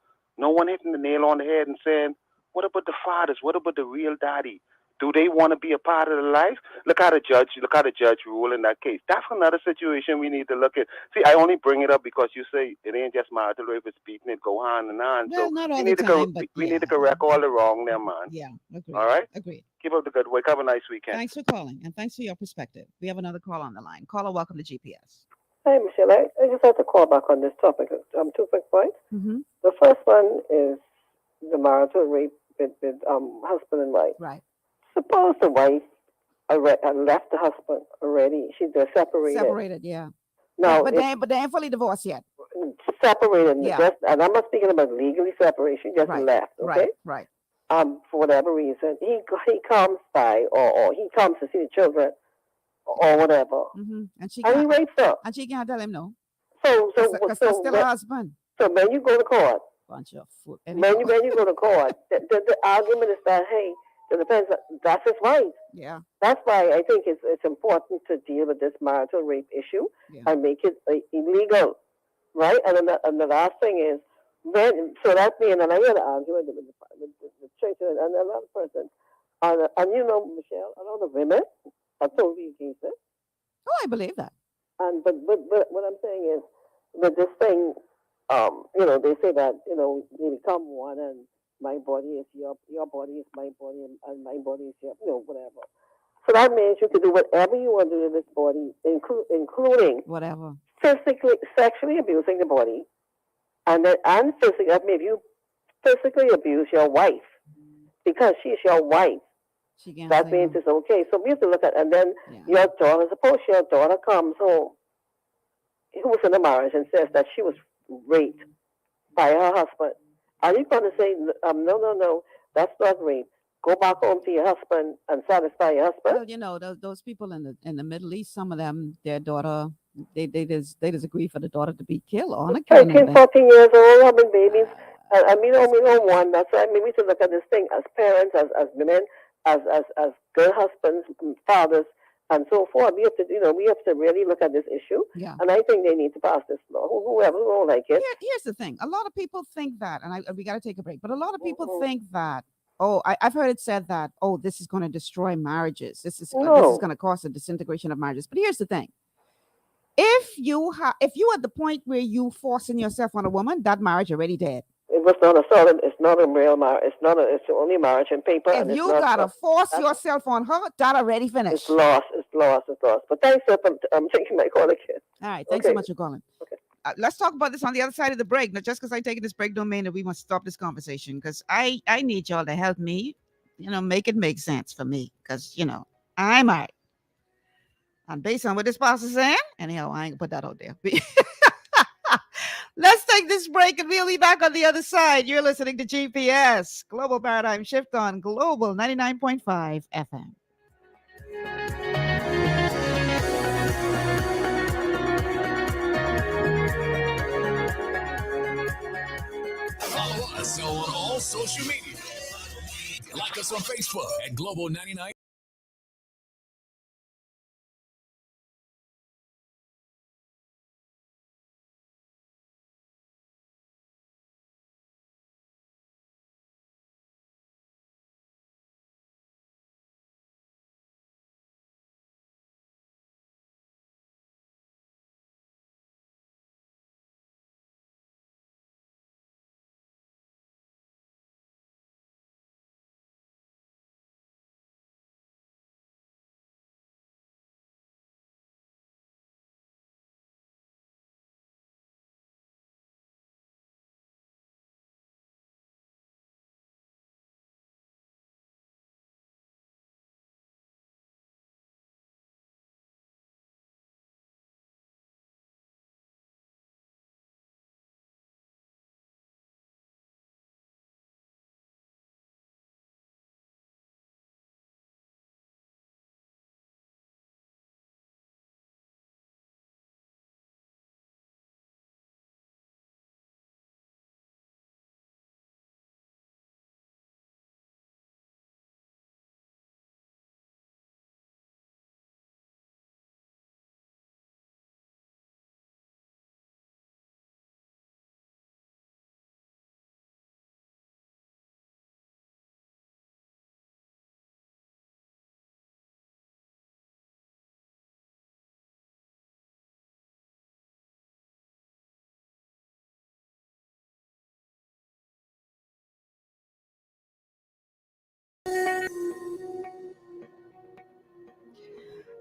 hitting the nail on the head and saying, what about the fathers? What about the real daddy? Do they want to be a part of the life? Look how the judge rule in that case. That's another situation we need to look at. See, I only bring it up because you say it ain't just marital rape, it's beating it, go on and on. Well, so not all we the need time, to we need to correct all the wrong there, man. Yeah, agreed. All right? Agreed. Keep up the good work. Have a nice weekend. Thanks for calling, and thanks for your perspective. We have another call on the line. Caller, welcome to GPS. Hi, Michelle. I just have to call back on this topic. Two quick points. Mm-hmm. The first one is the marital rape with husband and wife. Right. Suppose the wife left the husband already. They're separated. Separated, yeah. Now, but they ain't fully divorced yet. Separated. Yeah. And I'm not speaking about legally separation. Just left. Okay. Right. For whatever reason, he comes by, or he comes to see the children, or whatever. Mm-hmm. And he rapes her. And she can't tell him no. So that's still her husband. So when you go to court, bunch of foot. When you go to court, the argument is that hey, it depends. That's his right. Yeah. That's why I think it's important to deal with this marital rape issue and make it illegal, right? And the last thing is so that means, and I had an argument with the church and another person, and Michelle, a lot of women are totally against it. Oh, I believe that. And but what I'm saying is with this thing, they say that they become one, and my body is your body is my body, and my body is your whatever. So that means you can do whatever you want to do in this body, including whatever physically, sexually abusing the body, and physically. That means you physically abuse your wife because she's your wife. That means it's okay. So we have to look at, and then your daughter. Suppose your daughter comes home, who was in a marriage, and says that she was raped by her husband. Are you going to say, no, that's not rape? Go back home to your husband and satisfy your husband? Well, those people in the Middle East, some of them, their daughter, they just agree for the daughter to be killed on account 13, 14 years old, having babies. And we don't want that. So I mean, we should look at this thing as parents, as women, as good husbands, fathers, and so forth. We have to really look at this issue. Yeah. And I think they need to pass this law. Whoever don't like it. Here's the thing. A lot of people think that, and we got to take a break. But a lot of people think that. Oh, I've heard it said that. Oh, this is going to destroy marriages. This is going to cause a disintegration of marriages. But here's the thing. If you at the point where you forcing yourself on a woman, that marriage already dead. It was not a solid. It's not a real marriage. It's only marriage in paper. If you gotta force yourself on her, that already finished. It's lost. But thanks for taking my call again. All right, thanks so much for calling. Okay. Let's talk about this on the other side of the break. Now, just because I'm taking this break don't mean that we must stop this conversation. Because I need y'all to help me, make it make sense for me. Because I'm married, and based on what this boss is saying, anyhow, I ain't gonna put that out there. Let's take this break and we'll be back on the other side. You're listening to GPS, Global Paradigm Shift on Global 99.5 FM. Follow us on all social media. Like us on Facebook at Global 99.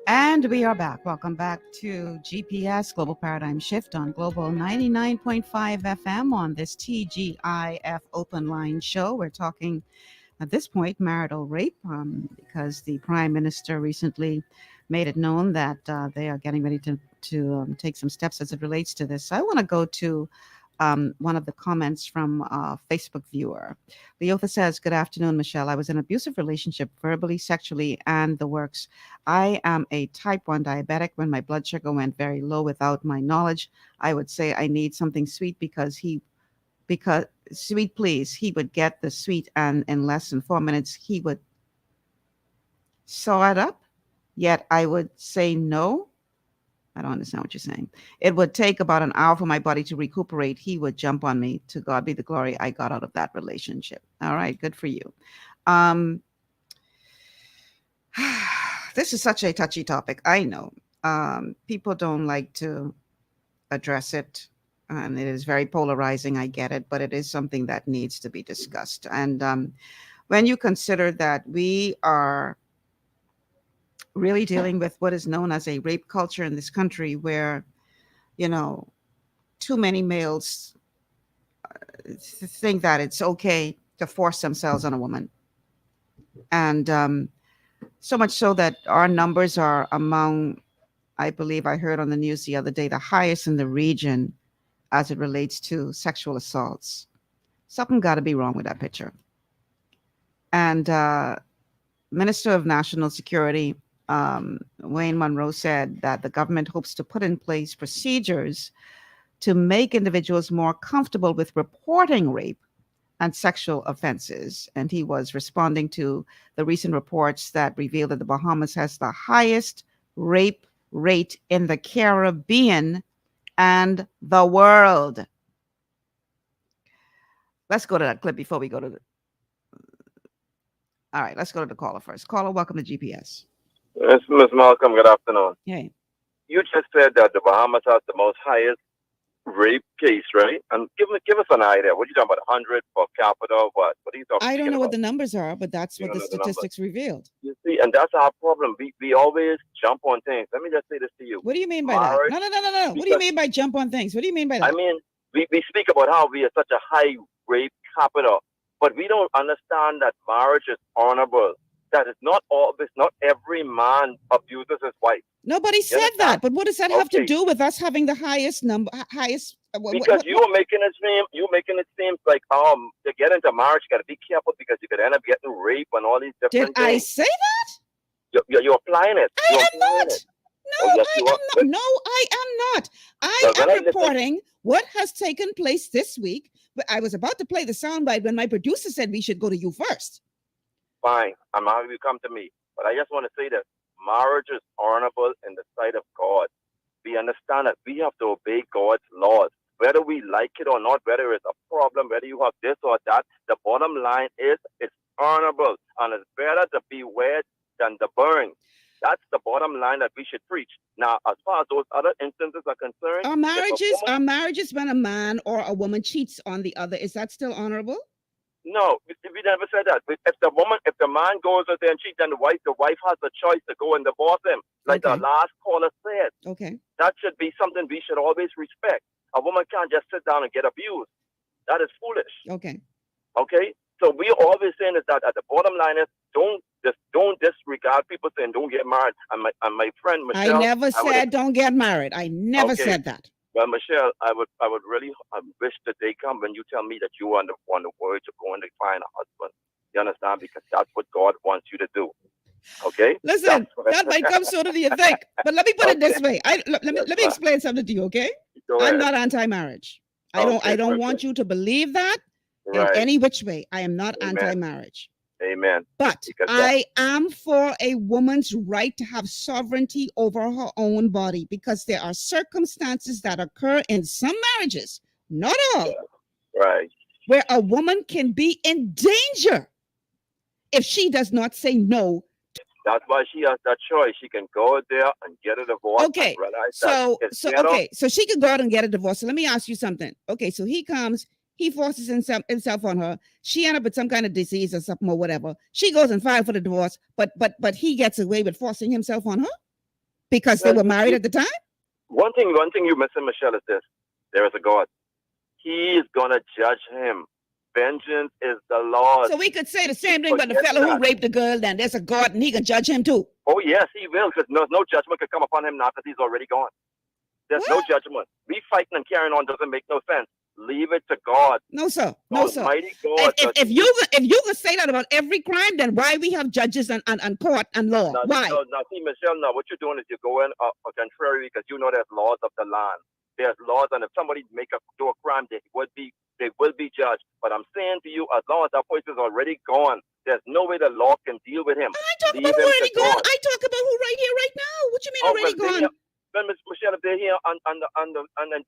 And we are back. Welcome back to GPS Global Paradigm Shift on Global 99.5 FM on this TGIF open line show. We're talking at this point marital rape because the Prime Minister recently made it known that they are getting ready to take some steps as it relates to this. So I want to go to one of the comments from a Facebook viewer. Leotha says, "Good afternoon, Michelle. I was in an abusive relationship, verbally, sexually, and the works. I am a type 1 diabetic. When my blood sugar went very low without my knowledge, I would say I need something sweet because sweet, please. He would get the sweet, and in less than 4 minutes, he would sew it up. Yet I would say no. I don't understand what you're saying. It would take about an hour for my body to recuperate. He would jump on me. To God be the glory I got out of that relationship." All right, good for you. This is such a touchy topic. I know. People don't like to address it, and it is very polarizing. I get it, but it is something that needs to be discussed. And when you consider that we are really dealing with what is known as a rape culture in this country, where too many males think that it's okay to force themselves on a woman, and so much so that our numbers are among, I believe I heard on the news the other day, the highest in the region as it relates to sexual assaults. Something got to be wrong with that picture. And Minister of National Security Wayne Monroe said that the government hopes to put in place procedures to make individuals more comfortable with reporting rape and sexual offenses. And he was responding to the recent reports that reveal that the Bahamas has the highest rape rate in the Caribbean and the world. Let's go to that clip before we go to the... All right, let's go to the caller first. Caller, welcome to GPS. Yes, Ms. Malcolm, good afternoon. Hey. You just said that the Bahamas has the most highest rape case, right? And give us an idea. What are you talking about? 100 per capita? What are you talking about? I don't know what the numbers are, but that's what the statistics revealed. You see, and that's our problem. We always jump on things. Let me just say this to you. What do you mean by that? No. What do you mean by jump on things? What do you mean by that? I mean, we speak about how we are such a high rape capita, but we don't understand that marriage is honorable. That it's not every man abuses his wife. Nobody said that, but what does that have to do with us having the highest number? Because you're making it seem like to get into marriage you got to be careful because you could end up getting raped and all these different things. Did I say that? You're applying it. You're applying it. No, Oh, yes, I you am are. not. No, I am not. I Well, when I am listen, reporting what has taken place this week. But I was about to play the soundbite when my producer said we should go to you first. fine, I'm happy you come to me. But I just want to say that marriage is honorable in the sight of God. We understand that we have to obey God's laws. Whether we like it or not, whether it's a problem, whether you have this or that, the bottom line is it's honorable. And it's better to be wed than to burn. That's the bottom line that we should preach. Now, as far as those other instances are concerned, Are marriages when a man or a woman cheats on the other, is that still honorable? no, we never said that. If the man goes out there and cheats, then the wife has the choice to go and divorce him, like the last caller said. Okay. That should be something we should always respect. A woman can't just sit down and get abused. That is foolish. Okay. Okay. So we always saying is that at the bottom line is don't disregard people saying don't get married. And my friend Michelle, I never said don't get married. I never said that. Well, Michelle, I would really wish the day come when you tell me that you are on the verge of going to find a husband. You understand? Because that's what God wants you to do. Okay. Listen, that might come sooner than you think. But let me put it this way. Let me explain something to you. Okay. I'm not anti-marriage. I don't want you to believe that in any which way. I am not anti-marriage. Amen. But I am for a woman's right to have sovereignty over her own body, because there are circumstances that occur in some marriages, not all, right, where a woman can be in danger if she does not say no. That's why she has that choice. She can go out there and get a divorce. Okay. So she could go out and get a divorce. So let me ask you something. Okay, so he comes. He forces himself on her. She ends up with some kind of disease or something or whatever. She goes and files for the divorce, but he gets away with forcing himself on her because they were married at the time. One thing you missing, Michelle, is this: there is a God. He is gonna judge him. Vengeance is the Lord. So we could say the same thing about the fellow who raped the girl. Then there's a God, and he can judge him too. Oh yes, he will, because no judgment could come upon him now because he's already gone. There's no judgment. We fighting and carrying on doesn't make no sense. Leave it to God. No, sir. No, sir. Almighty God. If you could say that about every crime, then why we have judges and court and law? Why? Now, see, Michelle, now what you're doing is you're going contrary, because you know there's laws of the land. There's laws, and if somebody do a crime, they will be judged. But I'm saying to you, as long as that person is already gone, there's no way the law can deal with him. I talk about who already gone. I talk about who right here, right now. What you mean already gone? Then Miss Michelle, if they're here and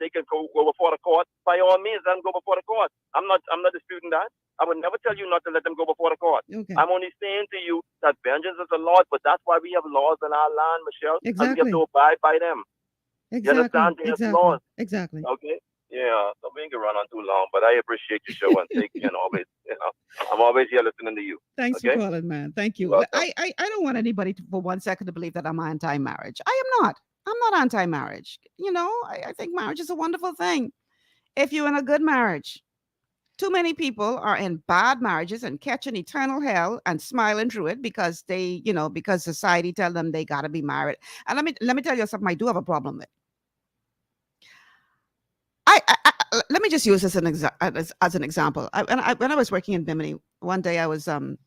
they can go before the court, by all means, let them go before the court. I'm not disputing that. I would never tell you not to let them go before the court. Okay. I'm only saying to you that vengeance is the Lord, but that's why we have laws in our land, Michelle. Exactly. And we have to abide by them. Exactly. You understand? There's laws. Exactly. Okay. Yeah. So we ain't gonna run on too long, but I appreciate your show and taking and always, I'm always here listening to you. Thanks for calling, man. Thank you. I don't want anybody for 1 second to believe that I'm anti-marriage. I am not. I'm not anti-marriage. I think marriage is a wonderful thing. If you're in a good marriage, too many people are in bad marriages and catching eternal hell and smiling through it because because society tell them they got to be married. And let me tell you something I do have a problem with. Let me just use this as an example. When I was working in Bimini, one day I was in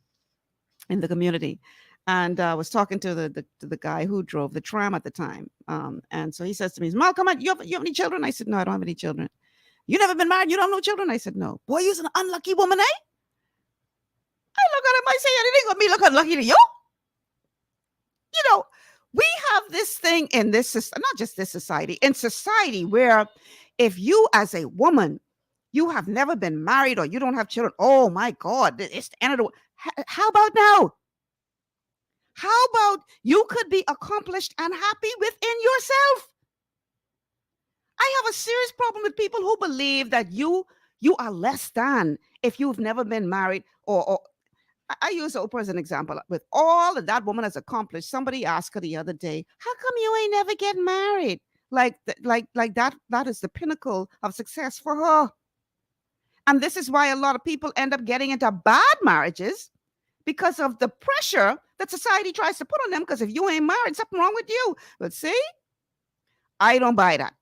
the community, and I was talking to the guy who drove the tram at the time. And so he says to me, "Malcolm, you have any children?" I said, "No, I don't have any children." "You never been married? You don't have no children?" I said, "No." "Boy, you're an unlucky woman, eh?" I look at him, I say, "Anything gonna be look unlucky to you?" We have this thing in this, not just this society, in society where if you as a woman, you have never been married or you don't have children, oh my God, it's the end of the world. How about now? How about you could be accomplished and happy within yourself? I have a serious problem with people who believe that you are less than if you've never been married or I use Oprah as an example. With all that woman has accomplished, somebody asked her the other day, "How come you ain't never get married?" Like that is the pinnacle of success for her. And this is why a lot of people end up getting into bad marriages, because of the pressure that society tries to put on them. Because if you ain't married, something wrong with you. But see, I don't buy that.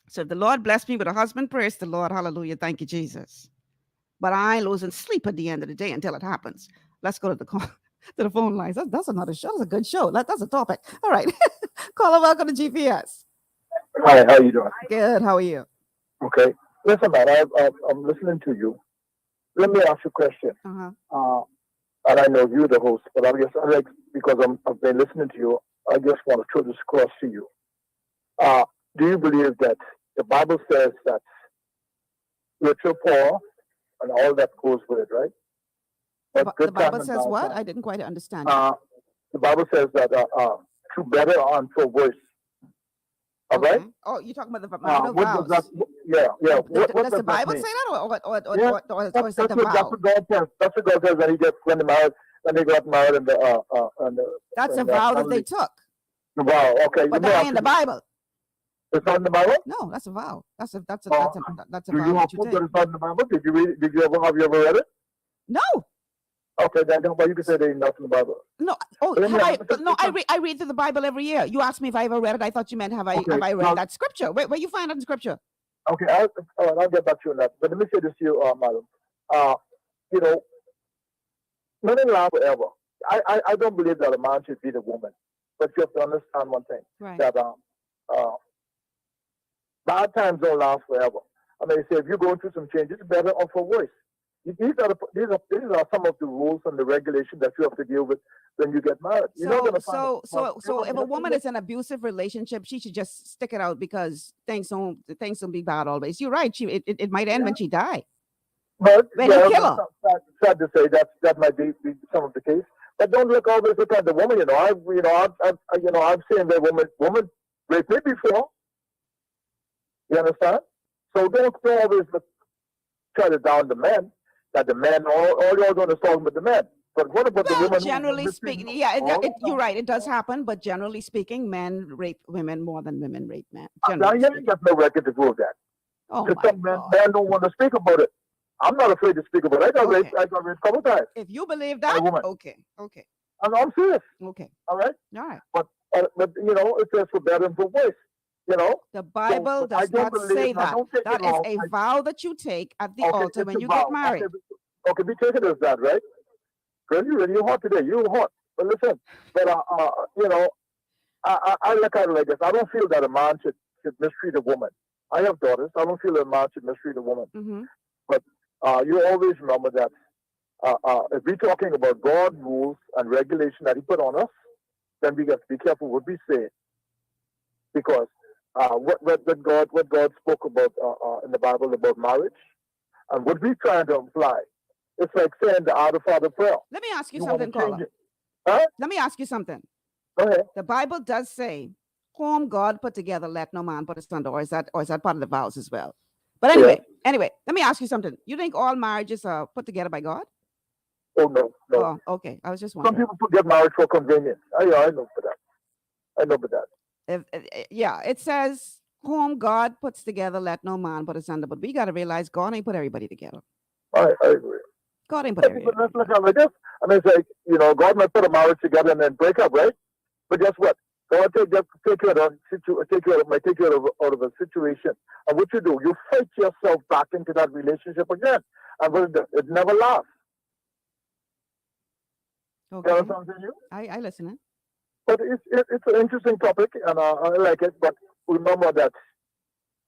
So if the Lord bless me with a husband, praise the Lord, hallelujah, thank you, Jesus. But I ain't losing sleep at the end of the day until it happens. Let's go to the call. To the phone lines. That's another show. That's a good show. That's a topic. All right. Caller, welcome to GPS. Hi, how you doing? Good. How are you? Okay. Listen, man, I'm listening to you. Let me ask you a question. And I know you're the host, but because I've been listening to you, I just want to throw this across to you. Do you believe that the Bible says that spiritual poor and all that goes with it, right? But The Bible says what? I didn't quite understand. The Bible says that through better and for worse. All right? Oh, you're talking about the marital vows. Yeah. Does the Bible say that, or is it the vow? That's what God says when they got married and that's a vow that they took. The vow, okay. But that ain't in the Bible. It's not in the Bible? No, that's a vow. That's a vow Do you that you prove take. that it's not in the Bible? Have you ever read it? No. Okay, then you can say there ain't nothing in the Bible. No. Oh, I read through the Bible every year. You asked me if I ever read it. I thought you meant have I read that scripture? Where you find that in scripture? Okay, I'll get back to you on that. But let me say this to you, madam. You know, men in love forever. I don't believe that a man should beat a woman. But you have to understand one thing. Right. That bad times don't last forever. I mean, say if you're going through some changes, better or for worse. These are some of the rules and the regulations that you have to deal with when you get married. So if a woman is in an abusive relationship, she should just stick it out because things don't be bad always. You're right. It might end when she dies. But when you kill her. Sad to say that might be some of the case. But don't always look at the woman. I've seen the woman rape me before. You understand? So don't always try to down the men. That the men, all you're doing is talking about the men. But what about the women? Generally speaking, you're right. It does happen, but generally speaking, men rape women more than women rape men. Now, you ain't got no record to prove that. Oh, some men don't want to speak about it. I'm not afraid to speak about it. I got raped a couple times. If you believe that, okay. I'm serious. Okay. All right. But it says for better and for worse. The Bible does not say that. That is a vow that you take at the altar when you get married. Okay, we take it as that, right? Girl, you're hot today. You're hot. But listen, I look at it like this. I don't feel that a man should mistreat a woman. I have daughters. I don't feel that a man should mistreat a woman. Mm-hmm. But you always remember that if we're talking about God's rules and regulation that He put on us, then we got to be careful what we say, because what God spoke about in the Bible about marriage, and what we're trying to imply, it's like saying the Our Father prayer. Let me ask you something, caller. Huh? Let me ask you something. Go ahead. The Bible does say, "Whom God put together, let no man put asunder," or is that part of the vows as well? But anyway, let me ask you something. You think all marriages are put together by God? Oh no. Oh, okay. I was just wondering. Some people get married for convenience. I know for that. It says, "Whom God puts together, let no man put asunder." But we got to realize God ain't put everybody together. I agree. God ain't put everybody together. Let's look at it like this. I mean, it's like, God might put a marriage together and then break up, right? But guess what? God take you out of a situation. And what you do, you fight yourself back into that relationship again. And it never lasts. Okay. You know what I'm saying? I listen. But it's an interesting topic, and I like it. But remember that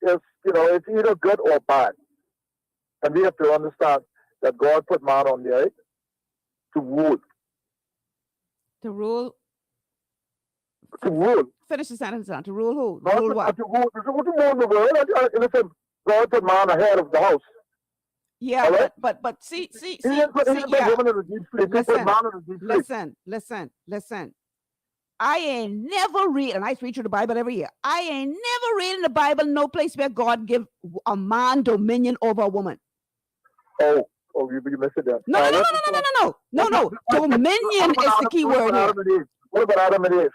it's either good or bad, and we have to understand that God put man on the earth to rule. To rule. To rule. Finish the sentence now. To rule who? To rule what? To rule the world. Listen, God put man ahead of the house. Yeah, right? but see, listen. I ain't never read, and I read through the Bible every year. I ain't never read in the Bible no place where God give a man dominion over a woman. Oh, you missed it there. No. Dominion is the key word here. What about Adam and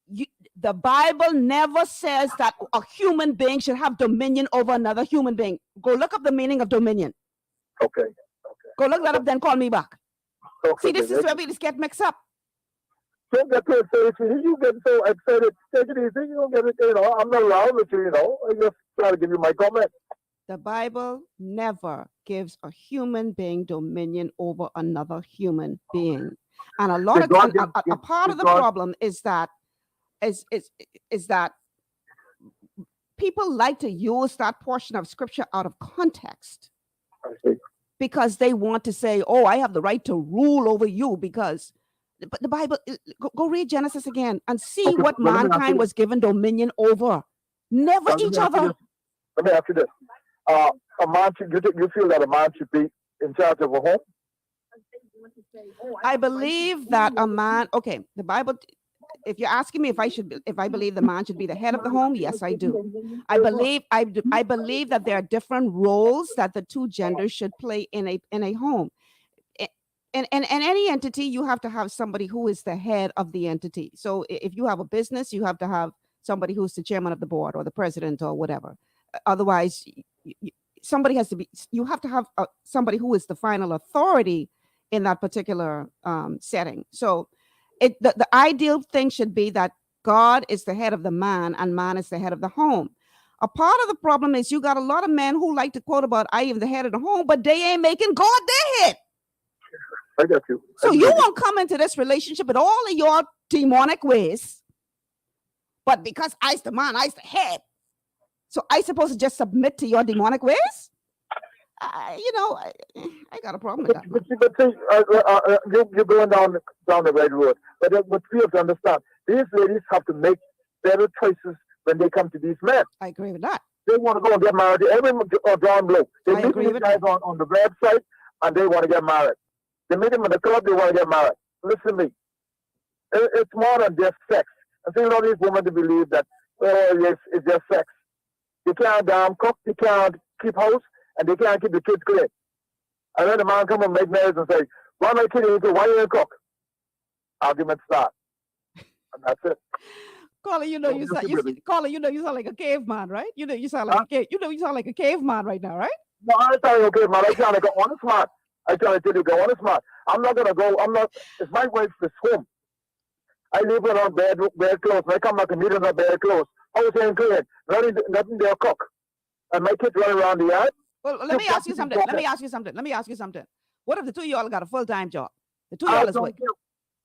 Eve? The Bible never says that a human being should have dominion over another human being. Go look up the meaning of dominion. Okay. Go look that up, then call me back. See, this is where we just get mixed up. Don't get too excited. You get so excited. Take it easy. You don't get it. I'm not around with you. I just try to give you my comment. The Bible never gives a human being dominion over another human being. And a lot of a part of the problem is that is that people like to use that portion of scripture out of context because they want to say, "Oh, I have the right to rule over you," because but the Bible. Go read Genesis again and see what mankind was given dominion over. Never each other. Let me ask you this: a man, you feel that a man should be in charge of a home? I believe that a man. Okay, the Bible. If you're asking me if I believe the man should be the head of the home, yes, I do. I believe that there are different roles that the two genders should play in a home. In any entity, you have to have somebody who is the head of the entity. So if you have a business, you have to have somebody who's the chairman of the board or the president or whatever. Otherwise, somebody has to be. You have to have somebody who is the final authority in that particular setting. So. The ideal thing should be that God is the head of the man and man is the head of the home. A part of the problem is you got a lot of men who like to quote about I am the head of the home, but they ain't making God their head. I got you. So you won't come into this relationship with all of your demonic ways, but because I's the man, I's the head. So I supposed to just submit to your demonic ways? I got a problem with that. But see, you're going down the right road. But we have to understand, these ladies have to make better choices when they come to these men. I agree with that. They want to go and get married. Everyone down below. They meet these guys on the website and they want to get married. They meet them in the club, they want to get married. Listen to me. It's more than just sex. I think a lot of these women to believe that, yes, it's just sex. They can't cook, they can't keep house, and they can't keep the kids clean. And then the man come and make marriage and say, why my kid eat, why you don't cook? Argument start. And that's it. Caller, you sound like a caveman, right? You sound like you sound like a caveman right now, right? No, I ain't telling you a caveman. I sound like an honest man. I tell you go honest man. It's my wife's home. I leave her on bed clothes. I come back and meet her on bed clothes. House ain't clean. Nothing there cook. And my kids run around the yard. Well, let me ask you something. What if the two of y'all got a full-time job? The two of y'all is working.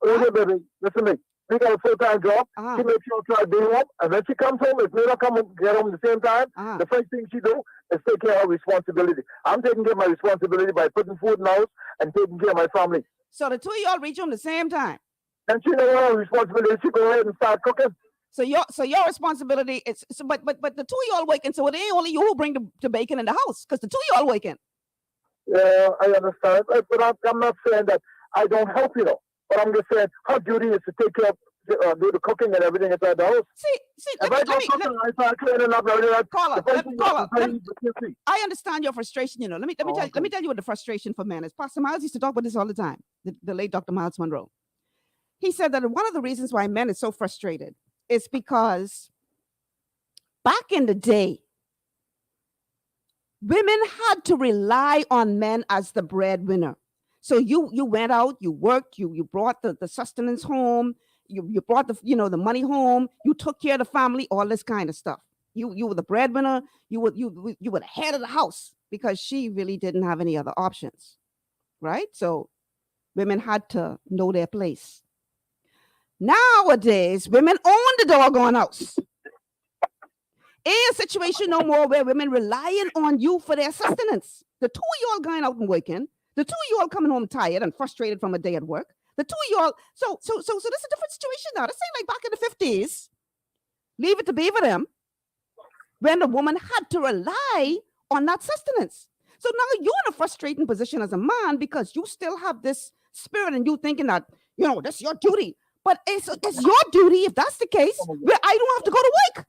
Baby, listen to me. We got a full-time job. She makes sure to try to be home. And when she comes home, if we don't come and get home at the same time, the first thing she do is take care of her responsibility. I'm taking care of my responsibility by putting food in the house and taking care of my family. So the two of y'all reach home at the same time. And she know her responsibility. She go ahead and start cooking. So your responsibility is but the two of y'all working, so it ain't only you who bring the bacon in the house, because the two of y'all working. Yeah, I understand. But I'm not saying that I don't help you though. But I'm just saying her duty is to take care of do the cooking and everything inside the house. I understand your frustration. Let me tell you what the frustration for men is. Pastor Miles used to talk about this all the time. The late Dr. Miles Monroe. He said that one of the reasons why men is so frustrated is because back in the day, women had to rely on men as the breadwinner. So you went out, you worked, you brought the sustenance home, you brought the money home, you took care of the family, all this kind of stuff. You were the breadwinner, you were the head of the house, because she really didn't have any other options, right? So women had to know their place. Nowadays, women own the doggone house. Ain't a situation no more where women relying on you for their sustenance. The two of y'all going out and working. The two of y'all coming home tired and frustrated from a day at work. The two of y'all. So this is a different situation now. This ain't like back in the 50s. Leave it to be for them. When the woman had to rely on that sustenance. So now you're in a frustrating position as a man because you still have this spirit and you thinking that, that's your duty. But it's your duty, if that's the case, where I don't have to go to work.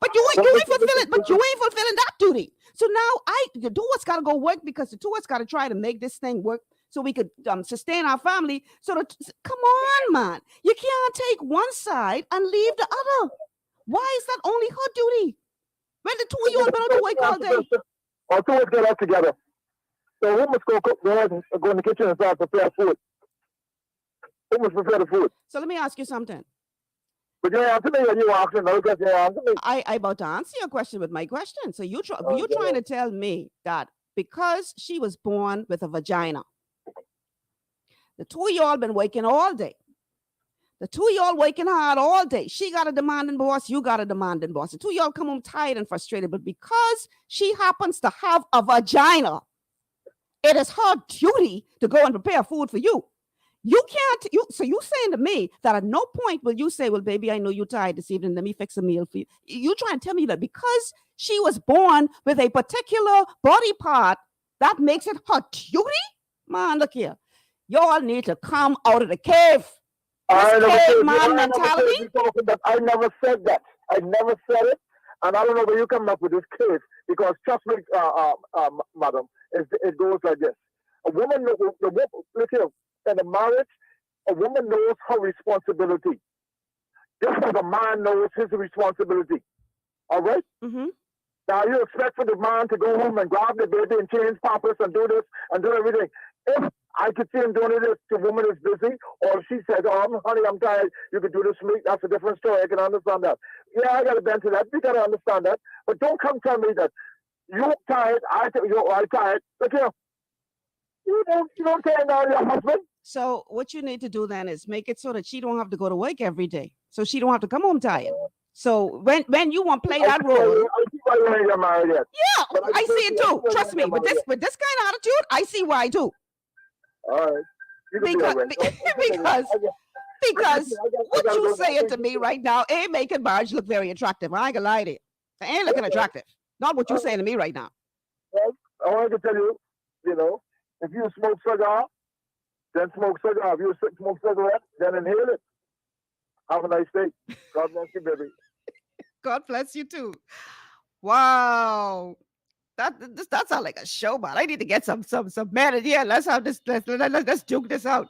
But you ain't fulfilling that duty. So now the two of us got to go work because the two of us got to try to make this thing work so we could sustain our family. Come on, man. You can't take one side and leave the other. Why is that only her duty? When the two of you have been out to work all day. Or two of us get out together. So we must go in the kitchen and start prepare food. We must prepare the food. So let me ask you something. But you answer me when you answer another question. I about to answer your question with my question. So you're trying to tell me that because she was born with a vagina, The two of y'all been working all day. The two of y'all working hard all day. She got a demanding boss. You got a demanding boss. The two of y'all come home tired and frustrated. But because she happens to have a vagina, it is her duty to go and prepare food for you. You can't, so you saying to me that at no point will you say, well, baby, I know you're tired this evening. Let me fix a meal for you. You trying to tell me that because she was born with a particular body part, that makes it her duty? Man, look here. Y'all need to come out of the cave. I Mentality? never said that. I never said it. And I don't know where you come up with this case, because trust me, madam, it goes like this. A woman, look here, in a marriage, a woman knows her responsibility. Just as a man knows his responsibility. All right? Mm-hmm. Now, you expect for the man to go home and grab the baby and change pampers and do this and do everything. If I could see him doing it if the woman is busy, or if she says, oh, honey, I'm tired, you could do this for me, that's a different story. I can understand that. Yeah, I got to bend to that. You got to understand that. But don't come tell me that you're tired, I'm tired. Look here. You don't turn down your husband. So what you need to do then is make it so that she don't have to go to work every day. So she don't have to come home tired. So when you want to play that role. I see why you ain't get married yet. Yeah, I see it too. Trust me. With this kind of attitude, I see why too. All right. Because what you saying to me right now ain't making marriage look very attractive. I ain't gonna lie to you. It ain't looking attractive. Not what you're saying to me right now. Well, I wanted to tell you, if you smoke cigar, then smoke cigar. If you smoke cigarette, then inhale it. Have a nice day. God bless you, baby. God bless you too. Wow. That sounds like a show, man. I need to get some men in here. Let's have this. Let's juke this out.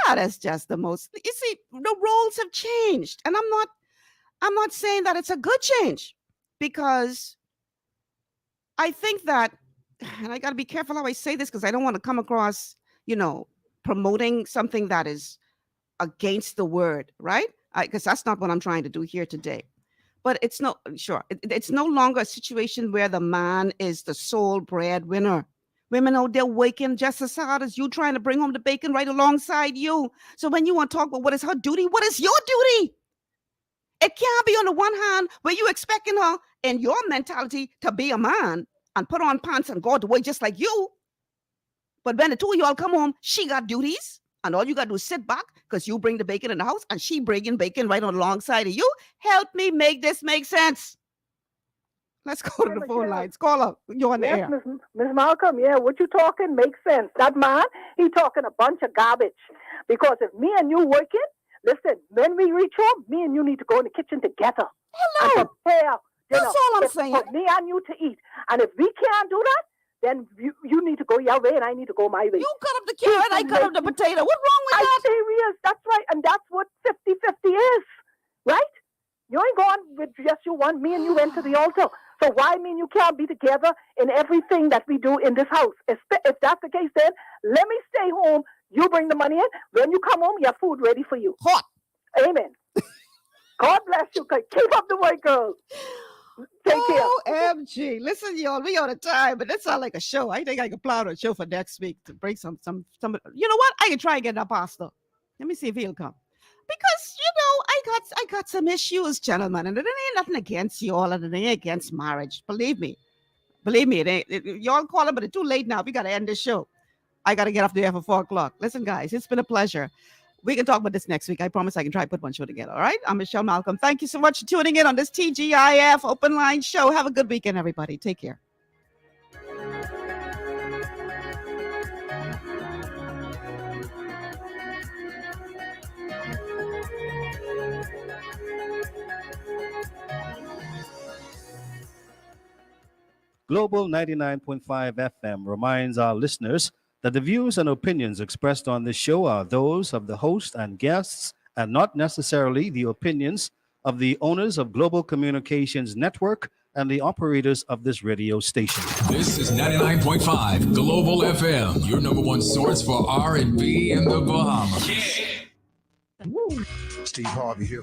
That is just the most. You see, the roles have changed, and I'm not saying that it's a good change, because I think that, and I got to be careful how I say this, because I don't want to come across, promoting something that is against the word, right? Because that's not what I'm trying to do here today. But it's no longer a situation where the man is the sole breadwinner. Women out there working just as hard as you, trying to bring home the bacon right alongside you. So when you want to talk about what is her duty, what is your duty? It can't be on the one hand where you expecting her in your mentality to be a man and put on pants and go to work just like you. But when the two of y'all come home, she got duties. And all you got to do is sit back, because you bring the bacon in the house and she bringing bacon right on alongside of you. Help me make this make sense. Let's go to the phone lines. Call up. You're on the air. Miss Malcolm, what you talking makes sense. That man, he talking a bunch of garbage. Because if me and you working, listen, when we reach home, me and you need to go in the kitchen together. Hello. And prepare That's all I'm saying. For me and you to eat. And if we can't do that, then you need to go your way and I need to go my way. You cut up the carrot, I cut up the potato. What's wrong with that? Serious. That's right. And that's what 50-50 is. Right? You ain't going with just you one. Me and you went to the altar. So why me and you can't be together in everything that we do in this house? If that's the case, then let me stay home. You bring the money in. When you come home, your food ready for you. Hot. Amen. God bless you. Keep up the work, girls. Take care. OMG. Listen, y'all, we on a time, but that sounds like a show. I think I can plan a show for next week to bring some. You know what? I can try and get that pastor. Let me see if he'll come. Because, I got some issues, gentlemen, and it ain't nothing against you all, and it ain't against marriage. Believe me, it ain't. Y'all call it, but it's too late now. We got to end this show. I got to get off the air for 4 o'clock. Listen, guys, it's been a pleasure. We can talk about this next week. I promise I can try to put one show together. All right. I'm Michelle Malcolm. Thank you so much for tuning in on this TGIF Open Line show. Have a good weekend, everybody. Take care. Global 99.5 FM reminds our listeners that the views and opinions expressed on this show are those of the host and guests and not necessarily the opinions of the owners of Global Communications Network and the operators of this radio station. This is 99.5 Global FM, your number one source for R&B in the Bahamas. Steve Harvey here